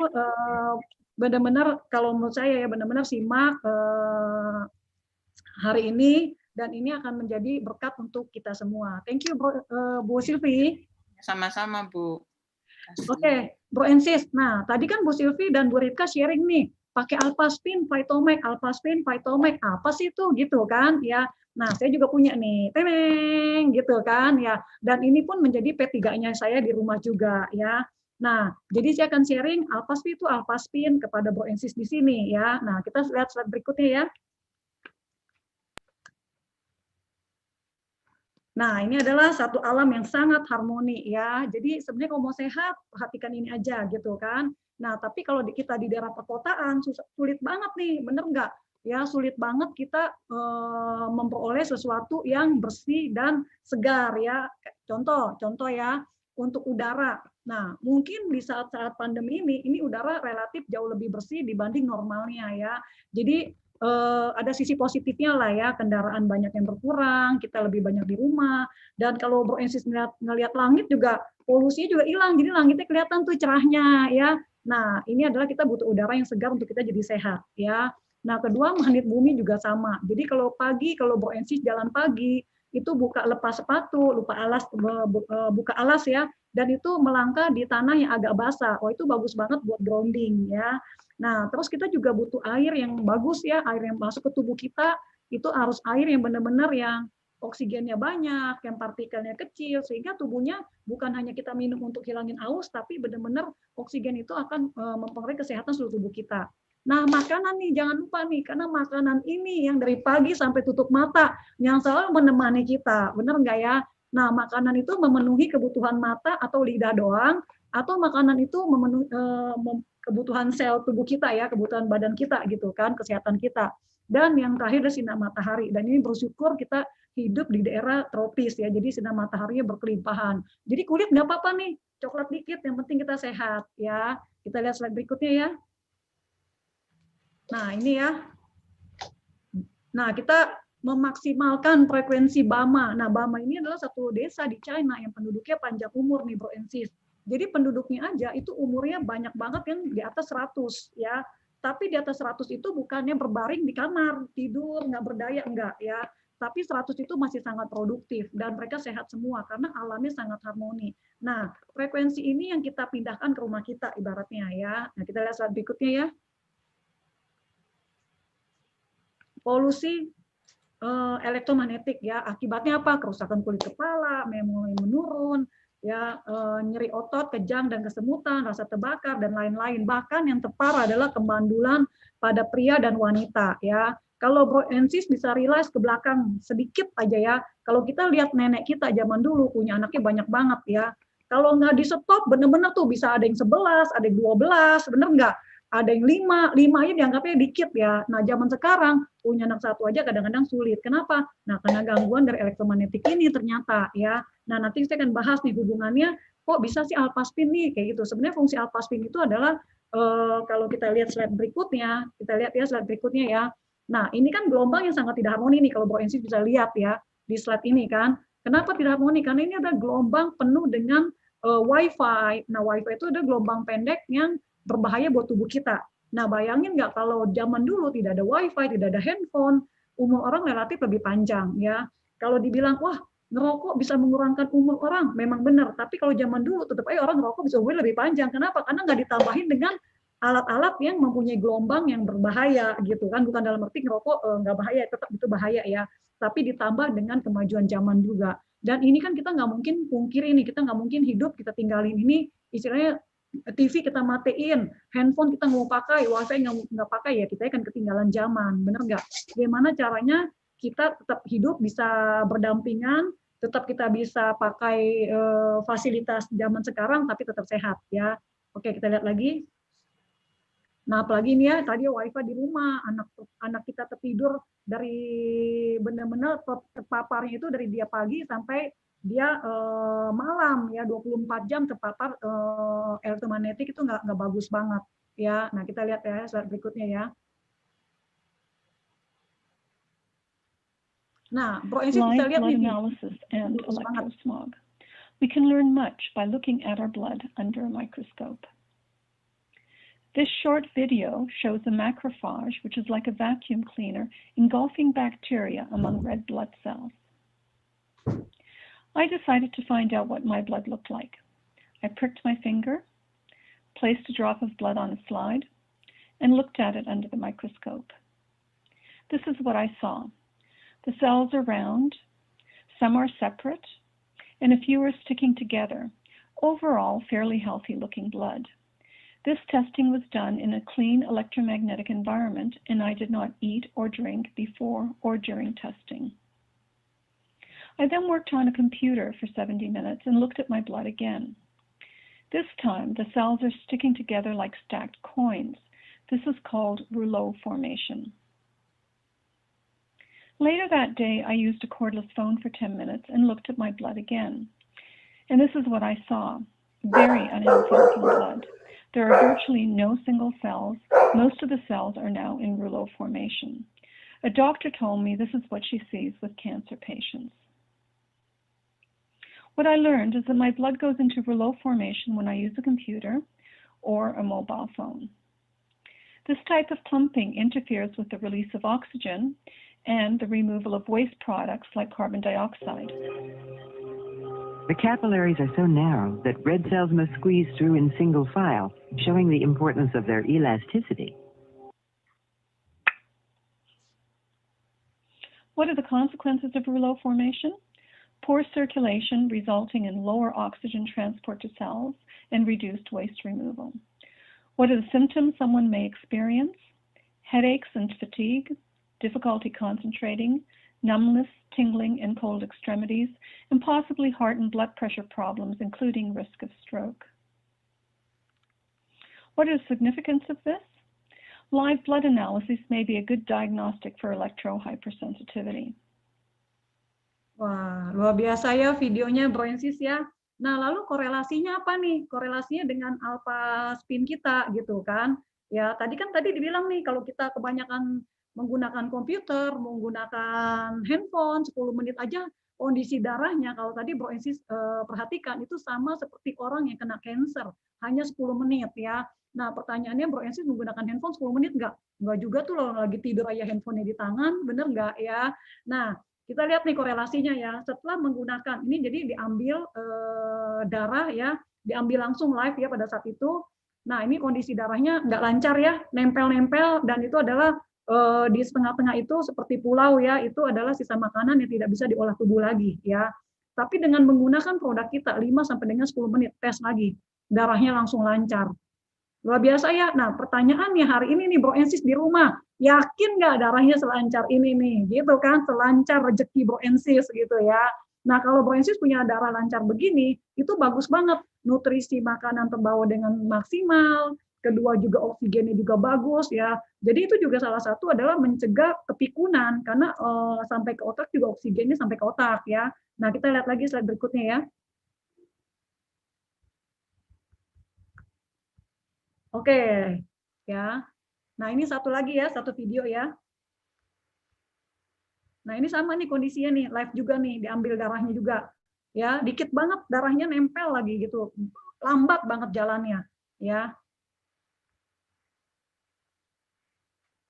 kalau menurut saya ya benar-benar simak hari ini dan ini akan menjadi berkat untuk kita semua. Thank you Bu Silvi.
Sama-sama Bu.
Oke, Bro Ensis. Nah, tadi kan Bu Silvi dan Bu Rika sharing nih, pakai Alphaspin, Phytomag, Alphaspin, Phytomag, apa sih itu gitu kan ya. Nah, saya juga punya nih, temeng gitu kan ya. Dan ini pun menjadi P3-nya saya di rumah juga ya. Nah, jadi saya akan sharing Alphaspin itu Alphaspin kepada Bro Ensis di sini ya. Nah, kita lihat slide berikutnya ya. Nah, ini adalah satu alam yang sangat harmoni ya. Jadi sebenarnya kalau mau sehat, perhatikan ini aja gitu kan. Nah, tapi kalau kita di daerah perkotaan, sulit banget nih, bener nggak? Ya, sulit banget kita memperoleh sesuatu yang bersih dan segar ya. Contoh ya, untuk udara. Nah, mungkin di saat-saat pandemi ini udara relatif jauh lebih bersih dibanding normalnya ya. Jadi ada sisi positifnya lah ya, kendaraan banyak yang berkurang, kita lebih banyak di rumah, dan kalau Bro Ensis ngelihat langit juga, polusinya juga hilang, jadi langitnya kelihatan tuh cerahnya ya. Nah, ini adalah kita butuh udara yang segar untuk kita jadi sehat ya. Nah, kedua, magnet bumi juga sama. Jadi kalau pagi, kalau Bro Ensis jalan pagi, itu lepas sepatu, buka alas ya, dan itu melangkah di tanah yang agak basah. Oh, itu bagus banget buat grounding ya. Nah, terus kita juga butuh air yang bagus ya, air yang masuk ke tubuh kita itu harus air yang benar-benar yang oksigennya banyak, yang partikelnya kecil, sehingga tubuhnya bukan hanya kita minum untuk hilangin aus, tapi benar-benar oksigen itu akan mempengaruhi kesehatan seluruh tubuh kita. Nah, makanan nih, jangan lupa nih, karena makanan ini yang dari pagi sampai tutup mata, yang selalu menemani kita, benar nggak ya? Nah, makanan itu memenuhi kebutuhan mata atau lidah doang, atau makanan itu memenuhi kebutuhan sel tubuh kita ya, kebutuhan badan kita gitu kan, kesehatan kita. Dan yang terakhir adalah sinar matahari. Dan ini bersyukur kita hidup di daerah tropis ya, jadi sinar mataharinya berkelimpahan. Jadi kulit nggak apa-apa nih, coklat dikit, yang penting kita sehat ya. Kita lihat slide berikutnya ya. Nah ini ya. Nah kita memaksimalkan frekuensi Bama. Nah Bama ini adalah satu desa di China yang penduduknya panjang umur nih Bro Ensis. Jadi penduduknya aja itu umurnya banyak banget yang di atas 100 ya. Tapi di atas 100 itu bukannya berbaring di kamar, tidur, nggak berdaya, enggak ya. Tapi 100 itu masih sangat produktif dan mereka sehat semua karena alamnya sangat harmoni. Nah, frekuensi ini yang kita pindahkan ke rumah kita ibaratnya ya. Nah, kita lihat slide berikutnya ya. Polusi elektromagnetik ya, akibatnya apa? Kerusakan kulit kepala, memori menurun, ya nyeri otot, kejang dan kesemutan, rasa terbakar dan lain-lain. Bahkan yang terparah adalah kemandulan pada pria dan wanita ya. Kalau Bro Ensis bisa realize ke belakang sedikit aja ya. Kalau kita lihat nenek kita zaman dulu punya anaknya banyak banget ya. Kalau nggak di stop bener-bener tuh bisa ada yang 11, ada yang 12, bener nggak? Ada yang 5 aja dianggapnya dikit ya. Nah zaman sekarang punya anak satu aja kadang-kadang sulit. Kenapa? Nah karena gangguan dari elektromagnetik ini ternyata ya. Nah nanti saya akan bahas nih hubungannya kok bisa sih Alphaspin nih kayak gitu. Sebenarnya fungsi Alphaspin itu adalah kalau kita lihat slide berikutnya, kita lihat ya slide berikutnya ya. Nah ini kan gelombang yang sangat tidak harmoni nih kalau Bro Ensis bisa lihat ya di slide ini kan. Kenapa tidak harmoni? Karena ini ada gelombang penuh dengan Wi-Fi. Nah Wi-Fi itu ada gelombang pendek yang berbahaya buat tubuh kita. Nah, bayangin nggak kalau zaman dulu tidak ada wifi, tidak ada handphone, umur orang relatif lebih panjang ya. Kalau dibilang, wah ngerokok bisa mengurangkan umur orang, memang benar. Tapi kalau zaman dulu tetap aja orang ngerokok bisa umur lebih panjang. Kenapa? Karena nggak ditambahin dengan alat-alat yang mempunyai gelombang yang berbahaya gitu kan. Bukan dalam arti ngerokok nggak bahaya, tetap itu bahaya ya. Tapi ditambah dengan kemajuan zaman juga. Dan ini kan kita nggak mungkin pungkiri ini, kita nggak mungkin hidup kita tinggalin ini istilahnya TV kita matiin, handphone kita nggak pakai, wifi nggak pakai ya kita akan ketinggalan zaman, bener nggak? Bagaimana caranya kita tetap hidup bisa berdampingan, tetap kita bisa pakai fasilitas zaman sekarang tapi tetap sehat ya. Oke kita lihat lagi. Nah, apalagi nih ya, tadi wifi di rumah, anak kita tertidur dari benar-benar terpaparnya itu dari dia pagi sampai dia malam ya, 24 jam terpapar elektromagnetik itu nggak bagus banget ya. Nah, kita lihat ya slide berikutnya ya. Nah, Bro Ensis bisa lihat
blood
nih.
analysis and electrosmog. We can learn much by looking at our blood under a microscope. This short video shows a macrophage, which is like a vacuum cleaner, engulfing bacteria among red blood cells. I decided to find out what my blood looked like. I pricked my finger, placed a drop of blood on a slide, and looked at it under the microscope. This is what I saw. The cells are round, some are separate, and a few are sticking together. Overall, fairly healthy looking blood. This testing was done in a clean electromagnetic environment, and I did not eat or drink before or during testing. I then worked on a computer for 70 minutes and looked at my blood again. This time, the cells are sticking together like stacked coins. This is called rouleau formation. Later that day, I used a cordless phone for 10 minutes and looked at my blood again. And this is what I saw. Very unhealthy looking blood. There are virtually no single cells. Most of the cells are now in rouleau formation. A doctor told me this is what she sees with cancer patients. What I learned is that my blood goes into rouleau formation when I use a computer or a mobile phone. This type of clumping interferes with the release of oxygen and the removal of waste products like carbon dioxide.
The capillaries are so narrow that red cells must squeeze through in single file, showing the importance of their elasticity.
What are the consequences of rouleau formation? Poor circulation resulting in lower oxygen transport to cells and reduced waste removal. What are the symptoms someone may experience? Headaches and fatigue, difficulty concentrating, numbness, tingling, and cold extremities, and possibly heart and blood pressure problems, including risk of stroke. What is the significance of this? Live blood analysis may be a good diagnostic for electrohypersensitivity.
Wah, luar biasa ya videonya Bro Ensis ya. Nah, lalu korelasinya apa nih? Korelasinya dengan alpha spin kita gitu kan. Ya, tadi dibilang nih kalau kita kebanyakan menggunakan komputer, menggunakan handphone 10 menit aja kondisi darahnya kalau tadi Bro Ensis perhatikan itu sama seperti orang yang kena cancer, hanya 10 menit ya. Nah, pertanyaannya Bro Ensis menggunakan handphone 10 menit nggak? Nggak juga tuh loh, lagi tidur aja handphonenya di tangan, bener nggak ya? Nah, kita lihat nih korelasinya ya. Setelah menggunakan ini jadi diambil darah ya, diambil langsung live ya pada saat itu. Nah, ini kondisi darahnya nggak lancar ya, nempel-nempel dan itu adalah di setengah-tengah itu seperti pulau ya, itu adalah sisa makanan yang tidak bisa diolah tubuh lagi ya. Tapi dengan menggunakan produk kita 5 sampai dengan 10 menit tes lagi, darahnya langsung lancar. Luar biasa ya. Nah, pertanyaannya hari ini nih Bro Ensis di rumah, yakin nggak darahnya selancar ini nih? Gitu kan, selancar rezeki Bro Ensis gitu ya. Nah, kalau Bro Ensis punya darah lancar begini, itu bagus banget. Nutrisi makanan terbawa dengan maksimal, kedua juga oksigennya juga bagus ya. Jadi itu juga salah satu adalah mencegah kepikunan karena sampai ke otak juga oksigennya sampai ke otak ya. Nah, kita lihat lagi slide berikutnya ya. Oke, ya. Nah, ini satu lagi ya, satu video ya. Nah, ini sama nih kondisinya nih, live juga nih, diambil darahnya juga. Ya, dikit banget darahnya nempel lagi gitu. Lambat banget jalannya, ya.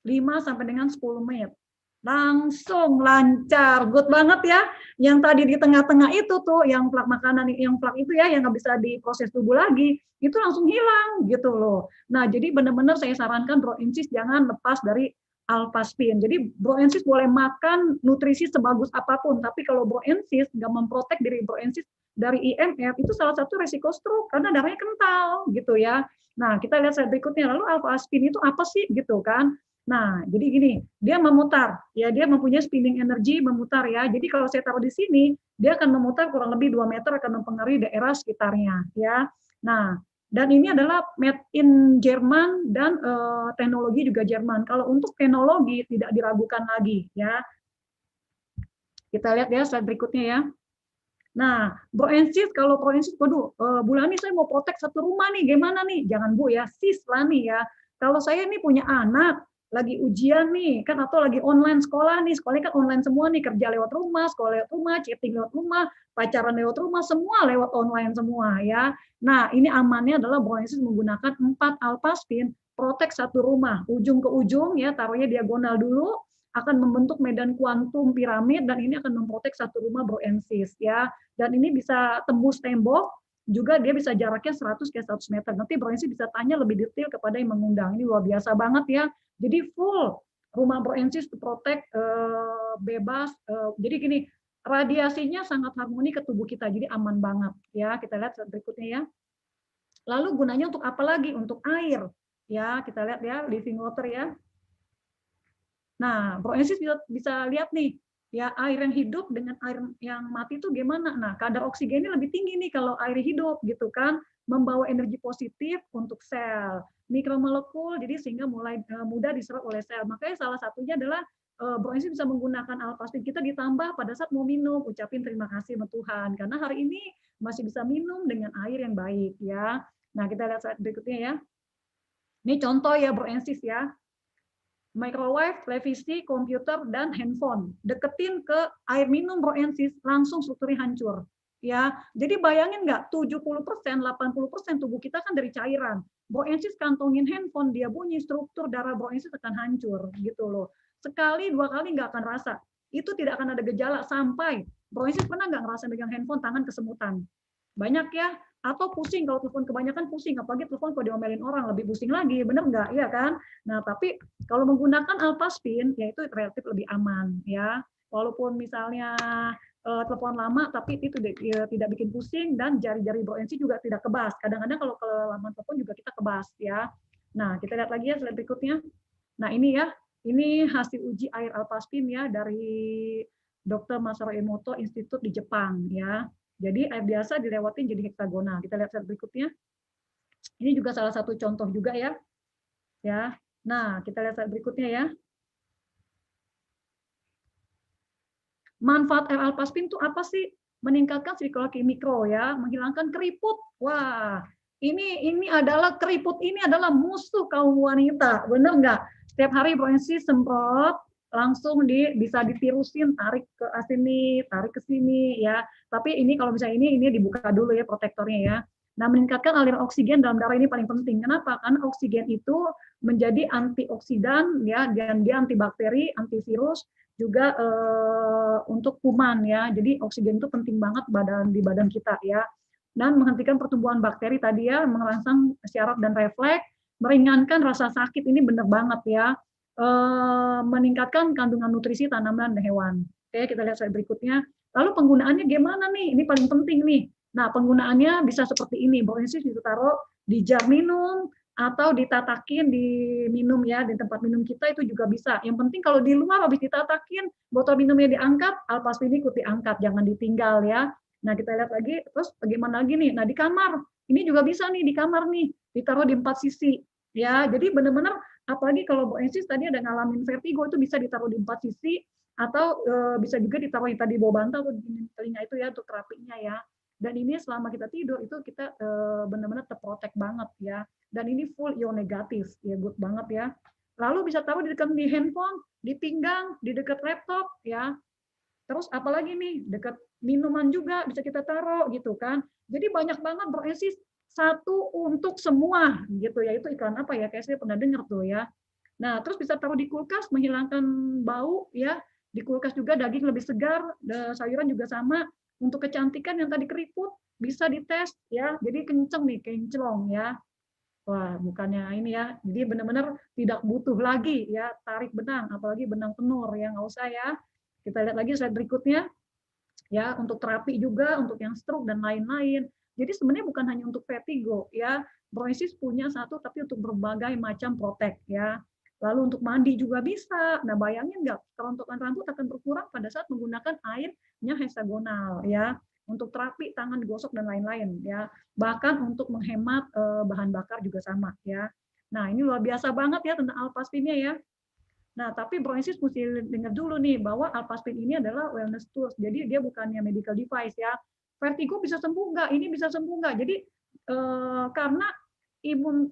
5 sampai dengan 10 menit. Langsung lancar, good banget ya. Yang tadi di tengah-tengah itu tuh, yang plak makanan, yang plak itu ya, yang nggak bisa diproses tubuh lagi, itu langsung hilang gitu loh. Nah, jadi benar-benar saya sarankan Bro Ensis jangan lepas dari alpha spin. Jadi Bro Ensis boleh makan nutrisi sebagus apapun, tapi kalau Bro Ensis nggak memprotek diri Bro Ensis dari IMF, itu salah satu resiko stroke karena darahnya kental gitu ya. Nah, kita lihat slide berikutnya. Lalu alpha spin itu apa sih gitu kan? Nah, jadi gini, dia memutar, ya dia mempunyai spinning energy memutar ya. Jadi kalau saya taruh di sini, dia akan memutar kurang lebih 2 meter akan mempengaruhi daerah sekitarnya, ya. Nah, Dan ini adalah made in Jerman dan teknologi juga Jerman. Kalau untuk teknologi tidak diragukan lagi ya. Kita lihat ya slide berikutnya ya. Nah, Broensis, kalau Broensis, waduh, Bu Lani saya mau protek satu rumah nih, gimana nih? Jangan Bu ya, sis Lani ya. Kalau saya nih punya anak, lagi ujian nih, kan atau lagi online sekolah nih, sekolahnya kan online semua nih, kerja lewat rumah, sekolah lewat rumah, chatting lewat rumah, pacaran lewat rumah, semua lewat online semua ya. Nah, ini amannya adalah Broensis menggunakan 4 alphaspin, protek satu rumah, ujung ke ujung ya, taruhnya diagonal dulu, akan membentuk medan kuantum piramid dan ini akan memprotek satu rumah Broensis ya. Dan ini bisa tembus tembok, juga dia bisa jaraknya 100 ke 100 meter. Nanti Broensis bisa tanya lebih detail kepada yang mengundang. Ini luar biasa banget ya. Jadi full rumah Broensis protek bebas. Jadi gini, radiasinya sangat harmoni ke tubuh kita, jadi aman banget ya. Kita lihat berikutnya ya. Lalu gunanya untuk apa lagi? Untuk air ya. Kita lihat ya, living water ya. Nah, Broensis bisa lihat nih, ya air yang hidup dengan air yang mati itu gimana? Nah, kadar oksigennya lebih tinggi nih kalau air hidup gitu kan, membawa energi positif untuk sel, mikromolekul, jadi sehingga mulai mudah diserap oleh sel. Makanya salah satunya adalah Broensis bisa menggunakan alphaspin kita ditambah pada saat mau minum, ucapin terima kasih sama Tuhan karena hari ini masih bisa minum dengan air yang baik ya. Nah, kita lihat slide berikutnya ya. Ini contoh ya Broensis ya. Microwave, televisi, komputer, dan handphone. Deketin ke air minum Broensis, langsung strukturnya hancur. Ya, jadi bayangin nggak, 70%, 80% tubuh kita kan dari cairan. Broensis kantongin handphone, dia bunyi, struktur darah Broensis akan hancur, gitu loh. Sekali, 2 kali nggak akan rasa. Itu tidak akan ada gejala sampai Broensis pernah nggak ngerasa megang handphone, tangan kesemutan? Banyak ya, atau pusing kalau telepon kebanyakan pusing, apalagi telepon kalau diomelin orang lebih pusing lagi, bener nggak? Iya kan? Nah, tapi kalau menggunakan alphaspin, ya itu relatif lebih aman ya. Walaupun misalnya telepon lama, tapi itu tidak bikin pusing dan jari-jari Broensis juga tidak kebas. Kadang-kadang kalau kelamaan telepon juga kita kebas ya. Nah, kita lihat lagi ya slide berikutnya. Nah, ini ya, ini hasil uji air alphaspin ya dari Dr. Masaru Emoto Institute di Jepang ya. Jadi air biasa dilewatin jadi heksagonal. Kita lihat slide berikutnya. Ini juga salah satu contoh juga ya. Ya. Nah, kita lihat slide berikutnya ya. Manfaat air alphaspin itu apa sih? Meningkatkan sirkulasi mikro ya, menghilangkan keriput. Wah, ini adalah keriput ini adalah musuh kaum wanita. Benar nggak? Setiap hari Broensis semprot, langsung bisa ditirusin, tarik ke sini, tarik ke sini ya. Tapi ini kalau misalnya ini dibuka dulu ya protektornya ya. Nah, meningkatkan aliran oksigen dalam darah ini paling penting. Kenapa? Karena oksigen itu menjadi antioksidan ya, dan dia antibakteri, antivirus, juga untuk kuman ya. Jadi oksigen itu penting banget di badan kita ya. Dan menghentikan pertumbuhan bakteri tadi ya, merangsang syaraf dan refleks, meringankan rasa sakit, ini benar banget ya. Meningkatkan kandungan nutrisi tanaman dan hewan. Oke, kita lihat slide berikutnya. Lalu penggunaannya gimana nih? Ini paling penting nih. Nah, penggunaannya bisa seperti ini. Broensis ditaruh di jar minum atau ditatakin di minum ya, di tempat minum kita itu juga bisa. Yang penting kalau di luar habis ditatakin, botol minumnya diangkat, alphaspin ikut diangkat, jangan ditinggal ya. Nah, kita lihat lagi, terus bagaimana lagi nih? Nah, di kamar, ini juga bisa nih di kamar nih, ditaruh di 4 sisi. Ya, jadi benar-benar apalagi kalau Broensis tadi ada ngalamin vertigo itu bisa ditaruh di 4 sisi atau bisa juga ditaruh yang tadi bawah bantal atau di telinga itu ya untuk terapinya ya. Dan ini selama kita tidur itu kita benar-benar terprotek banget ya. Dan ini full ion negatif ya, good banget ya. Lalu bisa taruh di dekat di handphone, di pinggang, di dekat laptop ya. Terus apalagi nih, dekat minuman juga bisa kita taruh gitu kan. Jadi banyak banget Broensis, satu untuk semua gitu ya. Itu iklan apa ya? Kayak saya pernah dengar tuh ya. Nah, terus bisa taruh di kulkas menghilangkan bau ya. Di kulkas juga daging lebih segar, sayuran juga sama. Untuk kecantikan yang tadi keriput bisa dites ya. Jadi kenceng nih, kinclong ya. Wah, bukannya ini ya. Jadi benar-benar tidak butuh lagi ya tarik benang, apalagi benang penur ya, nggak usah ya. Kita lihat lagi slide berikutnya. Ya, untuk terapi juga, untuk yang stroke dan lain-lain. Jadi sebenarnya bukan hanya untuk vertigo ya. Broensis punya satu tapi untuk berbagai macam protek ya. Lalu untuk mandi juga bisa. Nah, bayangin nggak, kerontokan rambut akan berkurang pada saat menggunakan airnya heksagonal ya. untuk terapi tangan digosok dan lain-lain ya. Bahkan untuk menghemat bahan bakar juga sama ya. Nah, ini luar biasa banget ya tentang Alpaspin-nya ya. Nah, tapi Bro Ensis mesti dengar dulu nih bahwa Alpaspin ini adalah wellness tools. Jadi dia bukannya medical device ya. Vertigo bisa sembuh nggak? Ini bisa sembuh nggak? Jadi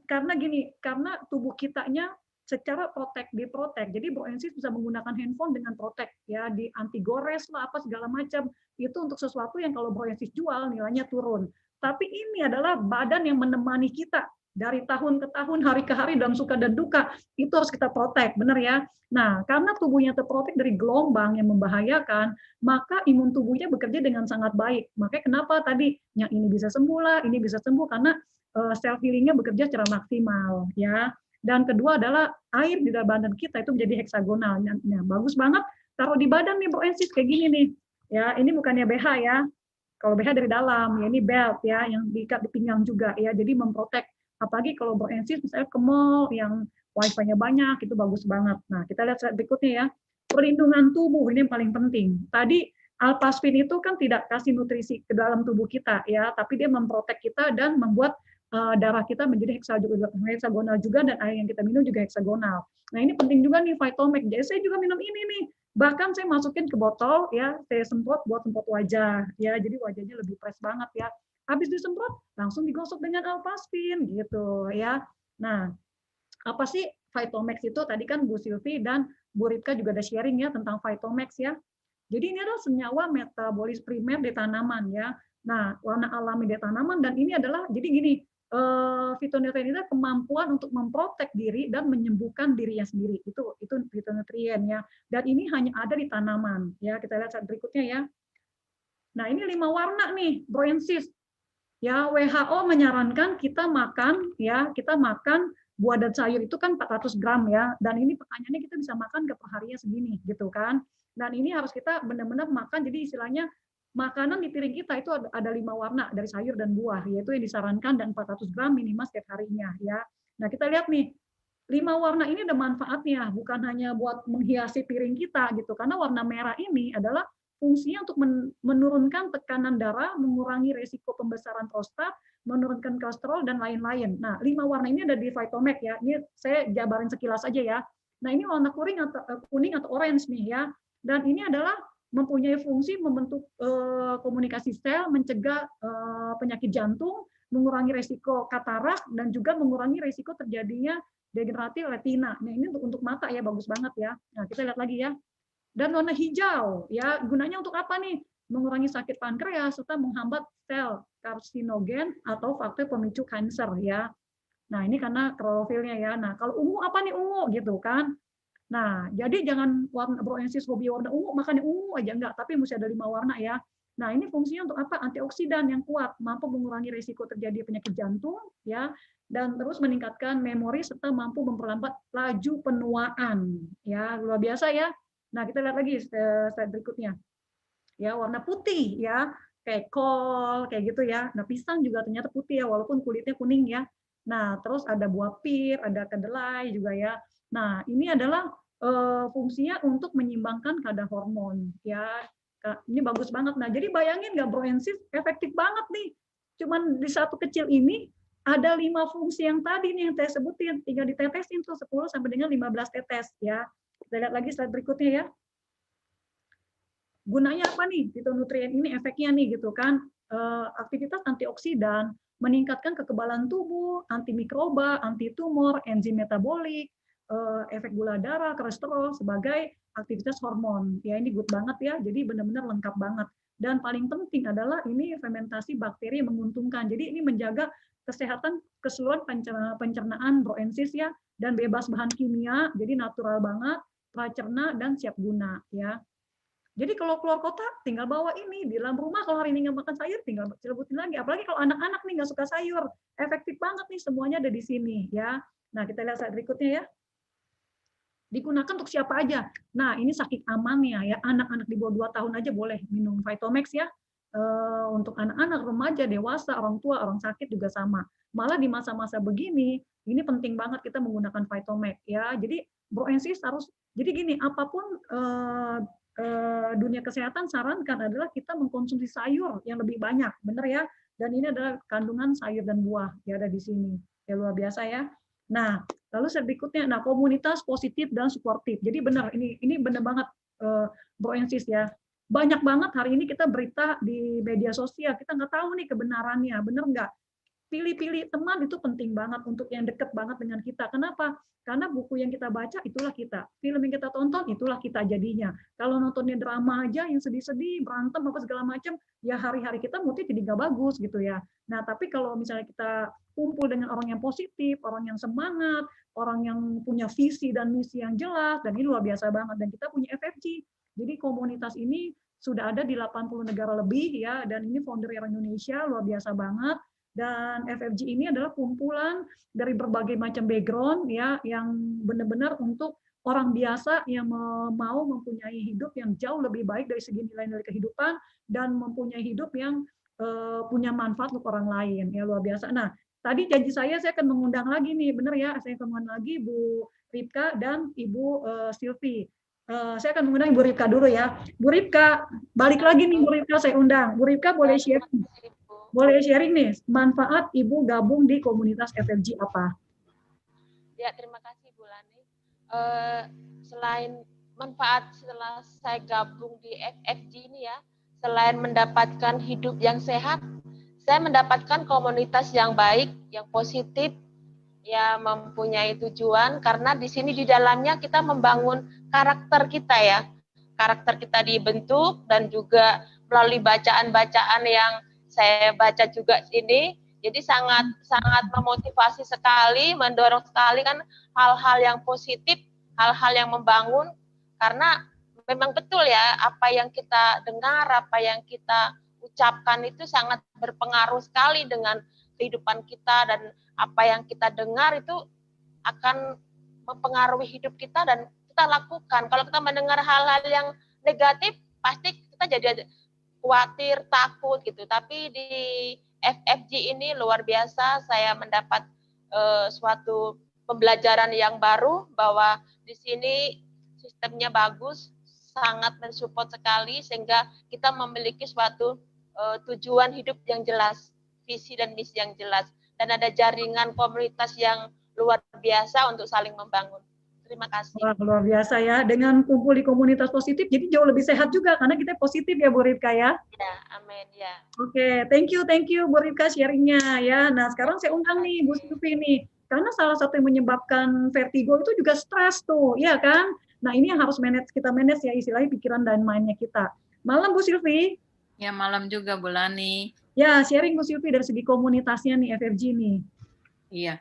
karena gini, karena tubuh kitanya secara diprotek. Jadi Bro Ensis bisa menggunakan handphone dengan protek ya, di anti gores lah apa segala macam. Itu untuk sesuatu yang kalau Bro Ensis jual nilainya turun. Tapi ini adalah badan yang menemani kita dari tahun ke tahun, hari ke hari, dalam suka dan duka. Itu harus kita protek, benar ya? Nah, karena tubuhnya terprotek dari gelombang yang membahayakan, maka imun tubuhnya bekerja dengan sangat baik. Makanya kenapa tadi yang ini bisa sembuh lah, ini bisa sembuh karena self healingnya bekerja secara maksimal ya. Dan kedua adalah air di dalam badan kita itu menjadi heksagonal. Nah, bagus banget taruh di badan nih Bro Ensis kayak gini nih. Ya, ini bukannya BH ya. Kalau BH dari dalam, ya ini belt ya yang diikat di pinggang juga ya. Jadi memprotek. Apalagi kalau Bro Ensis misalnya ke mall yang wifi-nya banyak, itu bagus banget. Nah, kita lihat slide berikutnya ya. Perlindungan tubuh ini yang paling penting. Tadi Alpaspin itu kan tidak kasih nutrisi ke dalam tubuh kita ya, tapi dia memprotek kita dan membuat darah kita menjadi heksagonal juga, dan air yang kita minum juga heksagonal. Nah, ini penting juga nih Vitomax. Jadi saya juga minum ini nih. Bahkan saya masukin ke botol ya, saya semprot buat semprot wajah ya. Jadi wajahnya lebih fresh banget ya. Habis disemprot langsung digosok dengan Alpaspin gitu ya. Nah, apa sih Vitomax itu? Tadi kan Bu Silvi dan Bu Ripka juga ada sharing ya tentang Vitomax ya. Jadi ini adalah senyawa metabolis primer di tanaman ya. Nah, warna alami di tanaman, dan ini adalah jadi gini, fitonutrien itu kemampuan untuk memprotek diri dan menyembuhkan dirinya sendiri. Itu fitonutrien ya. Dan ini hanya ada di tanaman ya. Kita lihat slide berikutnya ya. Nah, ini 5 warna nih, Bro Ensis. Ya, WHO menyarankan kita makan buah dan sayur itu kan 400 gram ya. Dan ini pertanyaannya kita bisa makan ke perharinya segini gitu kan. Dan ini harus kita benar-benar makan, jadi istilahnya makanan di piring kita itu ada 5 warna dari sayur dan buah, yaitu yang disarankan, dan 400 gram minimal setiap harinya ya. Nah, kita lihat nih, 5 warna ini ada manfaatnya, bukan hanya buat menghiasi piring kita gitu, karena warna merah ini adalah fungsinya untuk menurunkan tekanan darah, mengurangi resiko pembesaran prostat, menurunkan kolesterol dan lain-lain. Nah, 5 warna ini ada di Vitomax ya. Ini saya jabarin sekilas aja ya. Nah, ini warna kuning atau orange nih ya. Dan ini adalah mempunyai fungsi membentuk komunikasi sel, mencegah penyakit jantung, mengurangi resiko katarak, dan juga mengurangi resiko terjadinya degeneratif retina. Nah, ini untuk mata ya, bagus banget ya. Nah, kita lihat lagi ya. Dan warna hijau ya, gunanya untuk apa nih? Mengurangi sakit pankreas serta menghambat sel karsinogen atau faktor pemicu kanker ya. Nah, ini karena klorofilnya ya. Nah, kalau ungu apa nih ungu gitu kan? Nah, jadi jangan Bro Ensis hobi warna ungu, makan ungu aja enggak, tapi mesti ada 5 warna ya. Nah, ini fungsinya untuk apa? Antioksidan yang kuat, mampu mengurangi risiko terjadi penyakit jantung ya, dan terus meningkatkan memori serta mampu memperlambat laju penuaan. Ya, luar biasa ya. Nah, kita lihat lagi slide berikutnya. Ya, warna putih ya, kayak kol, kayak gitu ya. Nah, pisang juga ternyata putih ya, walaupun kulitnya kuning ya. Nah, terus ada buah pir, ada kedelai juga ya. Nah, ini adalah fungsinya untuk menyeimbangkan kadar hormon ya. Ini bagus banget. Nah, jadi bayangin nggak Bro Ensis, efektif banget nih. Cuman di satu kecil ini ada 5 fungsi yang tadi nih yang saya sebutin, tinggal ditetesin tuh 10 sampai dengan 15 tetes ya. Kita lihat lagi slide berikutnya ya. Gunanya apa nih fitonutrien ini, efeknya nih gitu kan, aktivitas antioksidan, meningkatkan kekebalan tubuh, antimikroba, anti tumor, enzim metabolik, efek gula darah, kolesterol sebagai aktivitas hormon. Ya, ini good banget ya. Jadi benar-benar lengkap banget. Dan paling penting adalah ini fermentasi bakteri yang menguntungkan. Jadi ini menjaga kesehatan keseluruhan pencernaan Bro Ensis ya, dan bebas bahan kimia, jadi natural banget, pracerna dan siap guna ya. Jadi kalau keluar kota tinggal bawa ini, di dalam rumah kalau hari ini nggak makan sayur tinggal celubutin lagi. Apalagi kalau anak-anak nih nggak suka sayur, efektif banget nih, semuanya ada di sini ya. Nah, kita lihat slide berikutnya ya. Digunakan untuk siapa aja. Nah, ini saking amannya ya, anak-anak di bawah 2 tahun aja boleh minum Vitomax ya. Untuk anak-anak, remaja, dewasa, orang tua, orang sakit juga sama. Malah di masa-masa begini, ini penting banget kita menggunakan Vitomax ya. Jadi Bro Ensis harus, jadi gini, apapun dunia kesehatan sarankan adalah kita mengkonsumsi sayur yang lebih banyak, benar ya? Dan ini adalah kandungan sayur dan buah yang ada di sini. Ya luar biasa ya. Nah, lalu berikutnya, nah komunitas positif dan suportif. Jadi benar, ini benar banget Bro Ensis ya. Banyak banget hari ini kita berita di media sosial, kita nggak tahu nih kebenarannya, benar nggak? Pilih-pilih teman itu penting banget untuk yang deket banget dengan kita. Kenapa? Karena buku yang kita baca itulah kita. Film yang kita tonton itulah kita jadinya. Kalau nontonnya drama aja yang sedih-sedih, berantem apa segala macam, ya hari-hari kita moodnya jadi nggak bagus gitu ya. Nah, tapi kalau misalnya kita kumpul dengan orang yang positif, orang yang semangat, orang yang punya visi dan misi yang jelas, dan ini luar biasa banget. Dan kita punya FFG. Jadi komunitas ini sudah ada di 80 negara lebih ya, dan ini founder orang Indonesia, luar biasa banget. Dan FFG ini adalah kumpulan dari berbagai macam background ya, yang benar-benar untuk orang biasa yang mau mempunyai hidup yang jauh lebih baik dari segi nilai-nilai kehidupan dan mempunyai hidup yang punya manfaat untuk orang lain ya, luar biasa. Nah, tadi janji saya akan mengundang lagi nih, benar ya, saya akan mengundang lagi Bu Ripka dan Ibu Silvi. Saya akan mengundang Ibu Ripka dulu ya. Bu Ripka, balik lagi nih Bu Ripka, saya undang. Bu Ripka boleh share? Boleh sharing nih, manfaat Ibu gabung di komunitas FFG apa?
Ya, terima kasih Bu Lani. Selain manfaat setelah saya gabung di FFG ini ya, selain mendapatkan hidup yang sehat, saya mendapatkan komunitas yang baik, yang positif, ya mempunyai tujuan, karena di sini di dalamnya kita membangun karakter kita ya. Karakter kita dibentuk dan juga melalui bacaan-bacaan yang saya baca juga ini, jadi sangat memotivasi sekali, mendorong sekali kan hal-hal yang positif, hal-hal yang membangun, karena memang betul ya apa yang kita dengar, apa yang kita ucapkan itu sangat berpengaruh sekali dengan kehidupan kita, dan apa yang kita dengar itu akan mempengaruhi hidup kita dan kita lakukan. Kalau kita mendengar hal-hal yang negatif, pasti kita jadi khawatir, takut gitu. Tapi di FFG ini luar biasa, saya mendapat suatu pembelajaran yang baru bahwa di sini sistemnya bagus, sangat mensupport sekali sehingga kita memiliki suatu tujuan hidup yang jelas, visi dan misi yang jelas, dan ada jaringan komunitas yang luar biasa untuk saling membangun. Terima kasih.
Wah, luar biasa ya. Dengan kumpul di komunitas positif, jadi jauh lebih sehat juga karena kita positif ya Bu Ripka ya.
Ya, amin ya.
Oke, thank you Bu Ripka sharingnya ya. Nah, sekarang saya undang nih Bu Silvi nih. Karena salah satu yang menyebabkan vertigo itu juga stres tuh, ya kan? Nah, ini yang harus kita manage ya, istilahnya pikiran dan mindnya kita. Malam Bu Silvi.
Ya, malam juga Bu Lani.
Ya, sharing Bu Silvi dari segi komunitasnya nih, FFG nih.
Iya,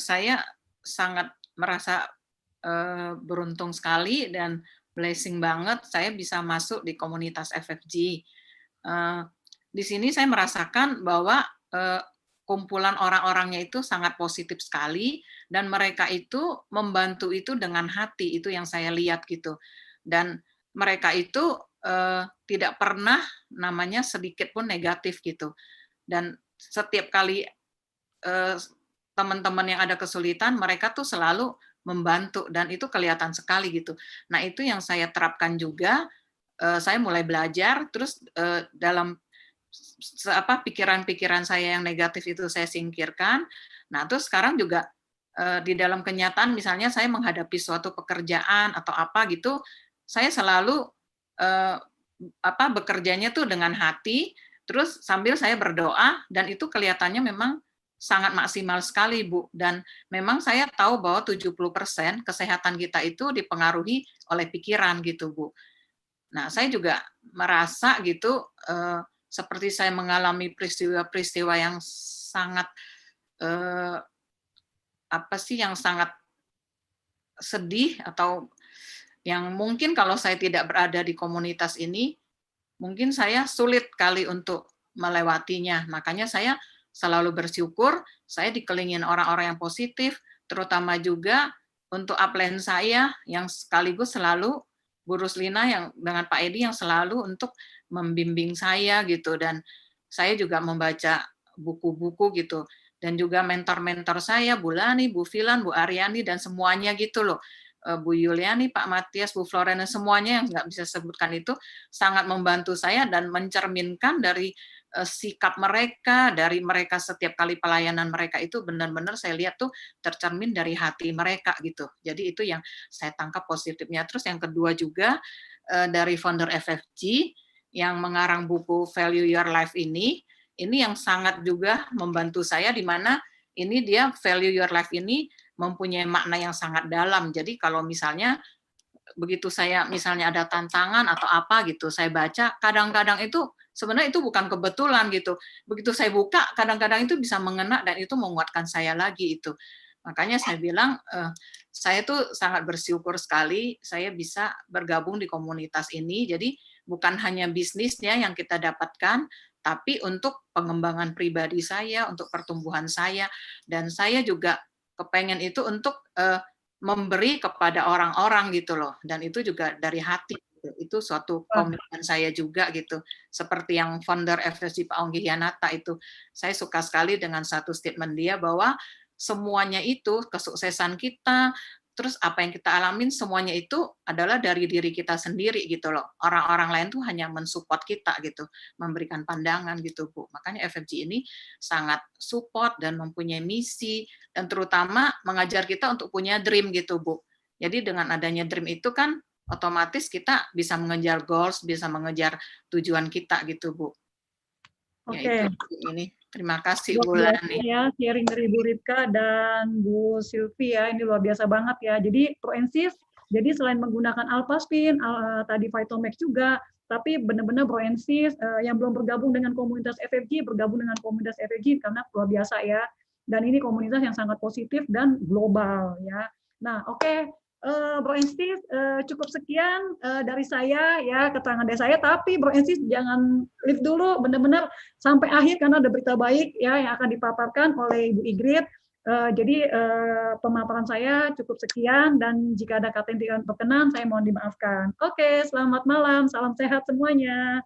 saya sangat merasa beruntung sekali dan blessing banget saya bisa masuk di komunitas FFG. Di sini saya merasakan bahwa kumpulan orang-orangnya itu sangat positif sekali dan mereka itu membantu itu dengan hati, itu yang saya lihat gitu. Dan mereka itu tidak pernah namanya sedikit pun negatif gitu. Dan setiap kali teman-teman yang ada kesulitan, mereka tuh selalu membantu dan itu kelihatan sekali gitu. Nah, itu yang saya terapkan juga. Saya mulai belajar, terus dalam pikiran-pikiran saya yang negatif itu saya singkirkan. Nah, terus sekarang juga di dalam kenyataan, misalnya saya menghadapi suatu pekerjaan atau apa gitu, saya selalu bekerjanya tuh dengan hati, terus sambil saya berdoa, dan itu kelihatannya memang sangat maksimal sekali, Bu. Dan memang saya tahu bahwa 70% kesehatan kita itu dipengaruhi oleh pikiran gitu, Bu. Nah, saya juga merasa gitu, seperti saya mengalami peristiwa-peristiwa yang sangat, yang sangat sedih, atau yang mungkin kalau saya tidak berada di komunitas ini, mungkin saya sulit kali untuk melewatinya. Makanya saya selalu bersyukur, saya dikelilingin orang-orang yang positif, terutama juga untuk upline saya yang sekaligus selalu Bu Ruslina yang dengan Pak Edi yang selalu untuk membimbing saya gitu, dan saya juga membaca buku-buku gitu, dan juga mentor-mentor saya Bu Lani, Bu Filan, Bu Aryani dan semuanya gitu loh. Bu Yuliani, Pak Matias, Bu Florena, semuanya yang nggak bisa sebutkan itu sangat membantu saya dan mencerminkan dari sikap mereka, dari mereka setiap kali pelayanan mereka itu benar-benar saya lihat tuh tercermin dari hati mereka gitu. Jadi itu yang saya tangkap positifnya. Terus yang kedua juga dari founder FFG yang mengarang buku Value Your Life ini yang sangat juga membantu saya di mana ini dia Value Your Life ini mempunyai makna yang sangat dalam. Jadi kalau misalnya begitu saya misalnya ada tantangan atau apa gitu, saya baca, kadang-kadang itu sebenarnya itu bukan kebetulan gitu. Begitu saya buka, kadang-kadang itu bisa mengena dan itu menguatkan saya lagi itu. Makanya saya bilang, saya tuh sangat bersyukur sekali saya bisa bergabung di komunitas ini. Jadi bukan hanya bisnisnya yang kita dapatkan, tapi untuk pengembangan pribadi saya, untuk pertumbuhan saya, dan saya juga kepengen itu untuk memberi kepada orang-orang gitu loh, dan itu juga dari hati. Itu suatu komitmen saya juga gitu. Seperti yang founder FSG Pak Onggi Hianata itu, saya suka sekali dengan satu statement dia bahwa semuanya itu, kesuksesan kita, terus apa yang kita alamin, semuanya itu adalah dari diri kita sendiri gitu loh. Orang-orang lain tuh hanya mensupport kita gitu, memberikan pandangan gitu Bu. Makanya FFG ini sangat support dan mempunyai misi, dan terutama mengajar kita untuk punya dream gitu Bu. Jadi dengan adanya dream itu kan otomatis kita bisa mengejar goals, bisa mengejar tujuan kita gitu Bu.
Oke.
Ya itu ini. Terima kasih Bu Lani.
Ya, sharing dari Bu Ripka dan Bu Sylvie ya, ini luar biasa banget ya. Jadi ProEnsis, jadi selain menggunakan Alphaspin, tadi Vitomax juga, tapi benar-benar ProEnsis yang belum bergabung dengan komunitas FFG, bergabung dengan komunitas FFG karena luar biasa ya. Dan ini komunitas yang sangat positif dan global ya. Nah, oke. Bro Ensis, cukup sekian dari saya ya, keterangan dari saya, tapi Bro Ensis jangan leave dulu benar-benar sampai akhir karena ada berita baik ya yang akan dipaparkan oleh Ibu Ingrid. Jadi pemaparan saya cukup sekian, dan jika ada kata yang tidak berkenan saya mohon dimaafkan. Oke, selamat malam, salam sehat semuanya.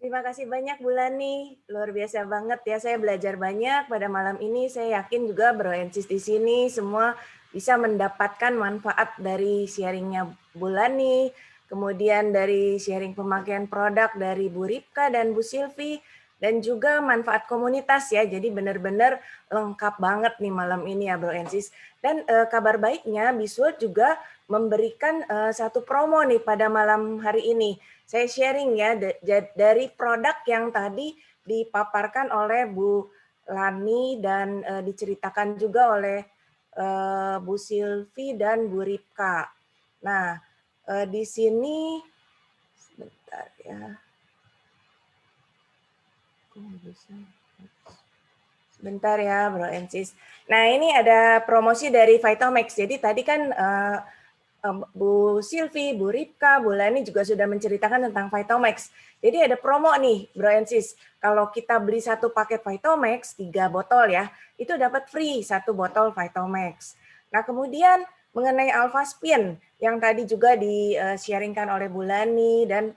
Terima kasih banyak Bu Lani, luar biasa banget ya, saya belajar banyak pada malam ini. Saya yakin juga Bro Ensis di sini semua bisa mendapatkan manfaat dari sharingnya Bu Lani, kemudian dari sharing pemakaian produk dari Bu Ripka dan Bu Sylvie, dan juga manfaat komunitas ya. Jadi benar-benar lengkap banget nih malam ini ya Bro Ensis. Dan kabar baiknya Bisword juga memberikan satu promo nih pada malam hari ini. Saya sharing ya dari produk yang tadi dipaparkan oleh Bu Lani dan diceritakan juga oleh Bu Sylvie dan Bu Ripka. Nah, di sini sebentar ya. Sebentar ya, Bro Ensis. Nah, ini ada promosi dari Vitomax. Jadi tadi kan Bu Sylvie, Bu Ripka, Bu Lani juga sudah menceritakan tentang Vitomax. Jadi ada promo nih, Bro Ensis. Kalau kita beli satu paket Vitomax, 3 botol ya, itu dapat free 1 botol Vitomax. Nah, kemudian mengenai Alphaspin, yang tadi juga di-sharingkan oleh Bu Lani, dan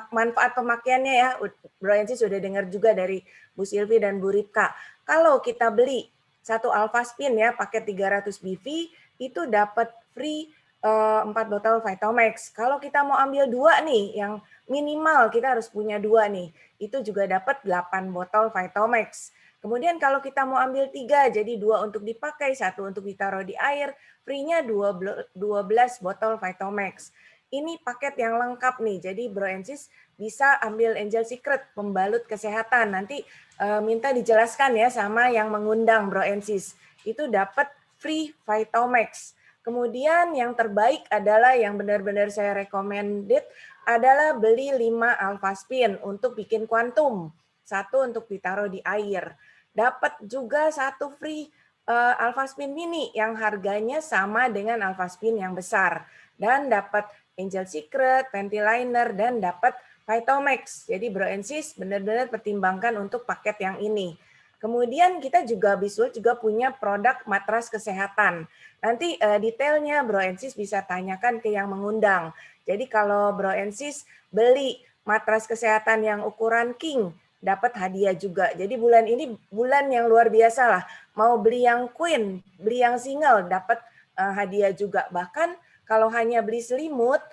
manfaat pemakaiannya ya, Bro Ensis sudah dengar juga dari Bu Sylvie dan Bu Ripka. Kalau kita beli 1 Alphaspin ya, paket 300 BV, itu dapat free 4 botol Vitomax. Kalau kita mau ambil 2 nih, yang minimal kita harus punya 2 nih, itu juga dapat 8 botol Vitomax. Kemudian kalau kita mau ambil 3, jadi 2 untuk dipakai, 1 untuk ditaruh di air, free-nya 12 botol Vitomax. Ini paket yang lengkap nih, jadi Bro Ensis bisa ambil Angel Secret, pembalut kesehatan. Nanti minta dijelaskan ya sama yang mengundang Bro Ensis. Itu dapat free Vitomax. Kemudian yang terbaik adalah yang benar-benar saya recommended adalah beli 5 Alphaspin untuk bikin kuantum. 1 untuk ditaruh di air. Dapat juga 1 free Alphaspin mini yang harganya sama dengan Alphaspin yang besar. Dan dapat Angel Secret, Pentiliner, dan dapat Vitomax. Jadi Bro Ensis benar-benar pertimbangkan untuk paket yang ini. Kemudian kita juga Bisword juga punya produk matras kesehatan. Nanti detailnya Bro Ensis bisa tanyakan ke yang mengundang. Jadi kalau Bro Ensis beli matras kesehatan yang ukuran king, dapat hadiah juga. Jadi bulan ini bulan yang luar biasa lah. Mau beli yang queen, beli yang single, dapat hadiah juga. Bahkan kalau hanya beli selimut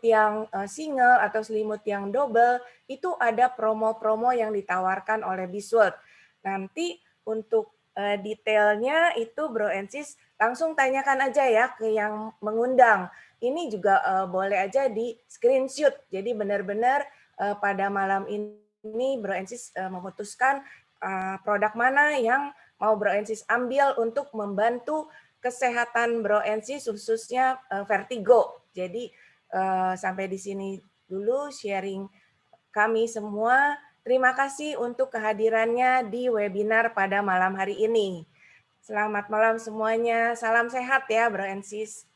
yang single atau selimut yang double, itu ada promo-promo yang ditawarkan oleh Bisworld. Nanti untuk detailnya itu Bro and Sis langsung tanyakan aja ya ke yang mengundang. Ini juga boleh aja di screenshot. Jadi benar-benar pada malam ini Bro and Sis memutuskan produk mana yang mau Bro and Sis ambil untuk membantu kesehatan Bro and Sis khususnya vertigo. Jadi sampai di sini dulu sharing kami semua. Terima kasih untuk kehadirannya di webinar pada malam hari ini. Selamat malam semuanya. Salam sehat ya Bro and Sis.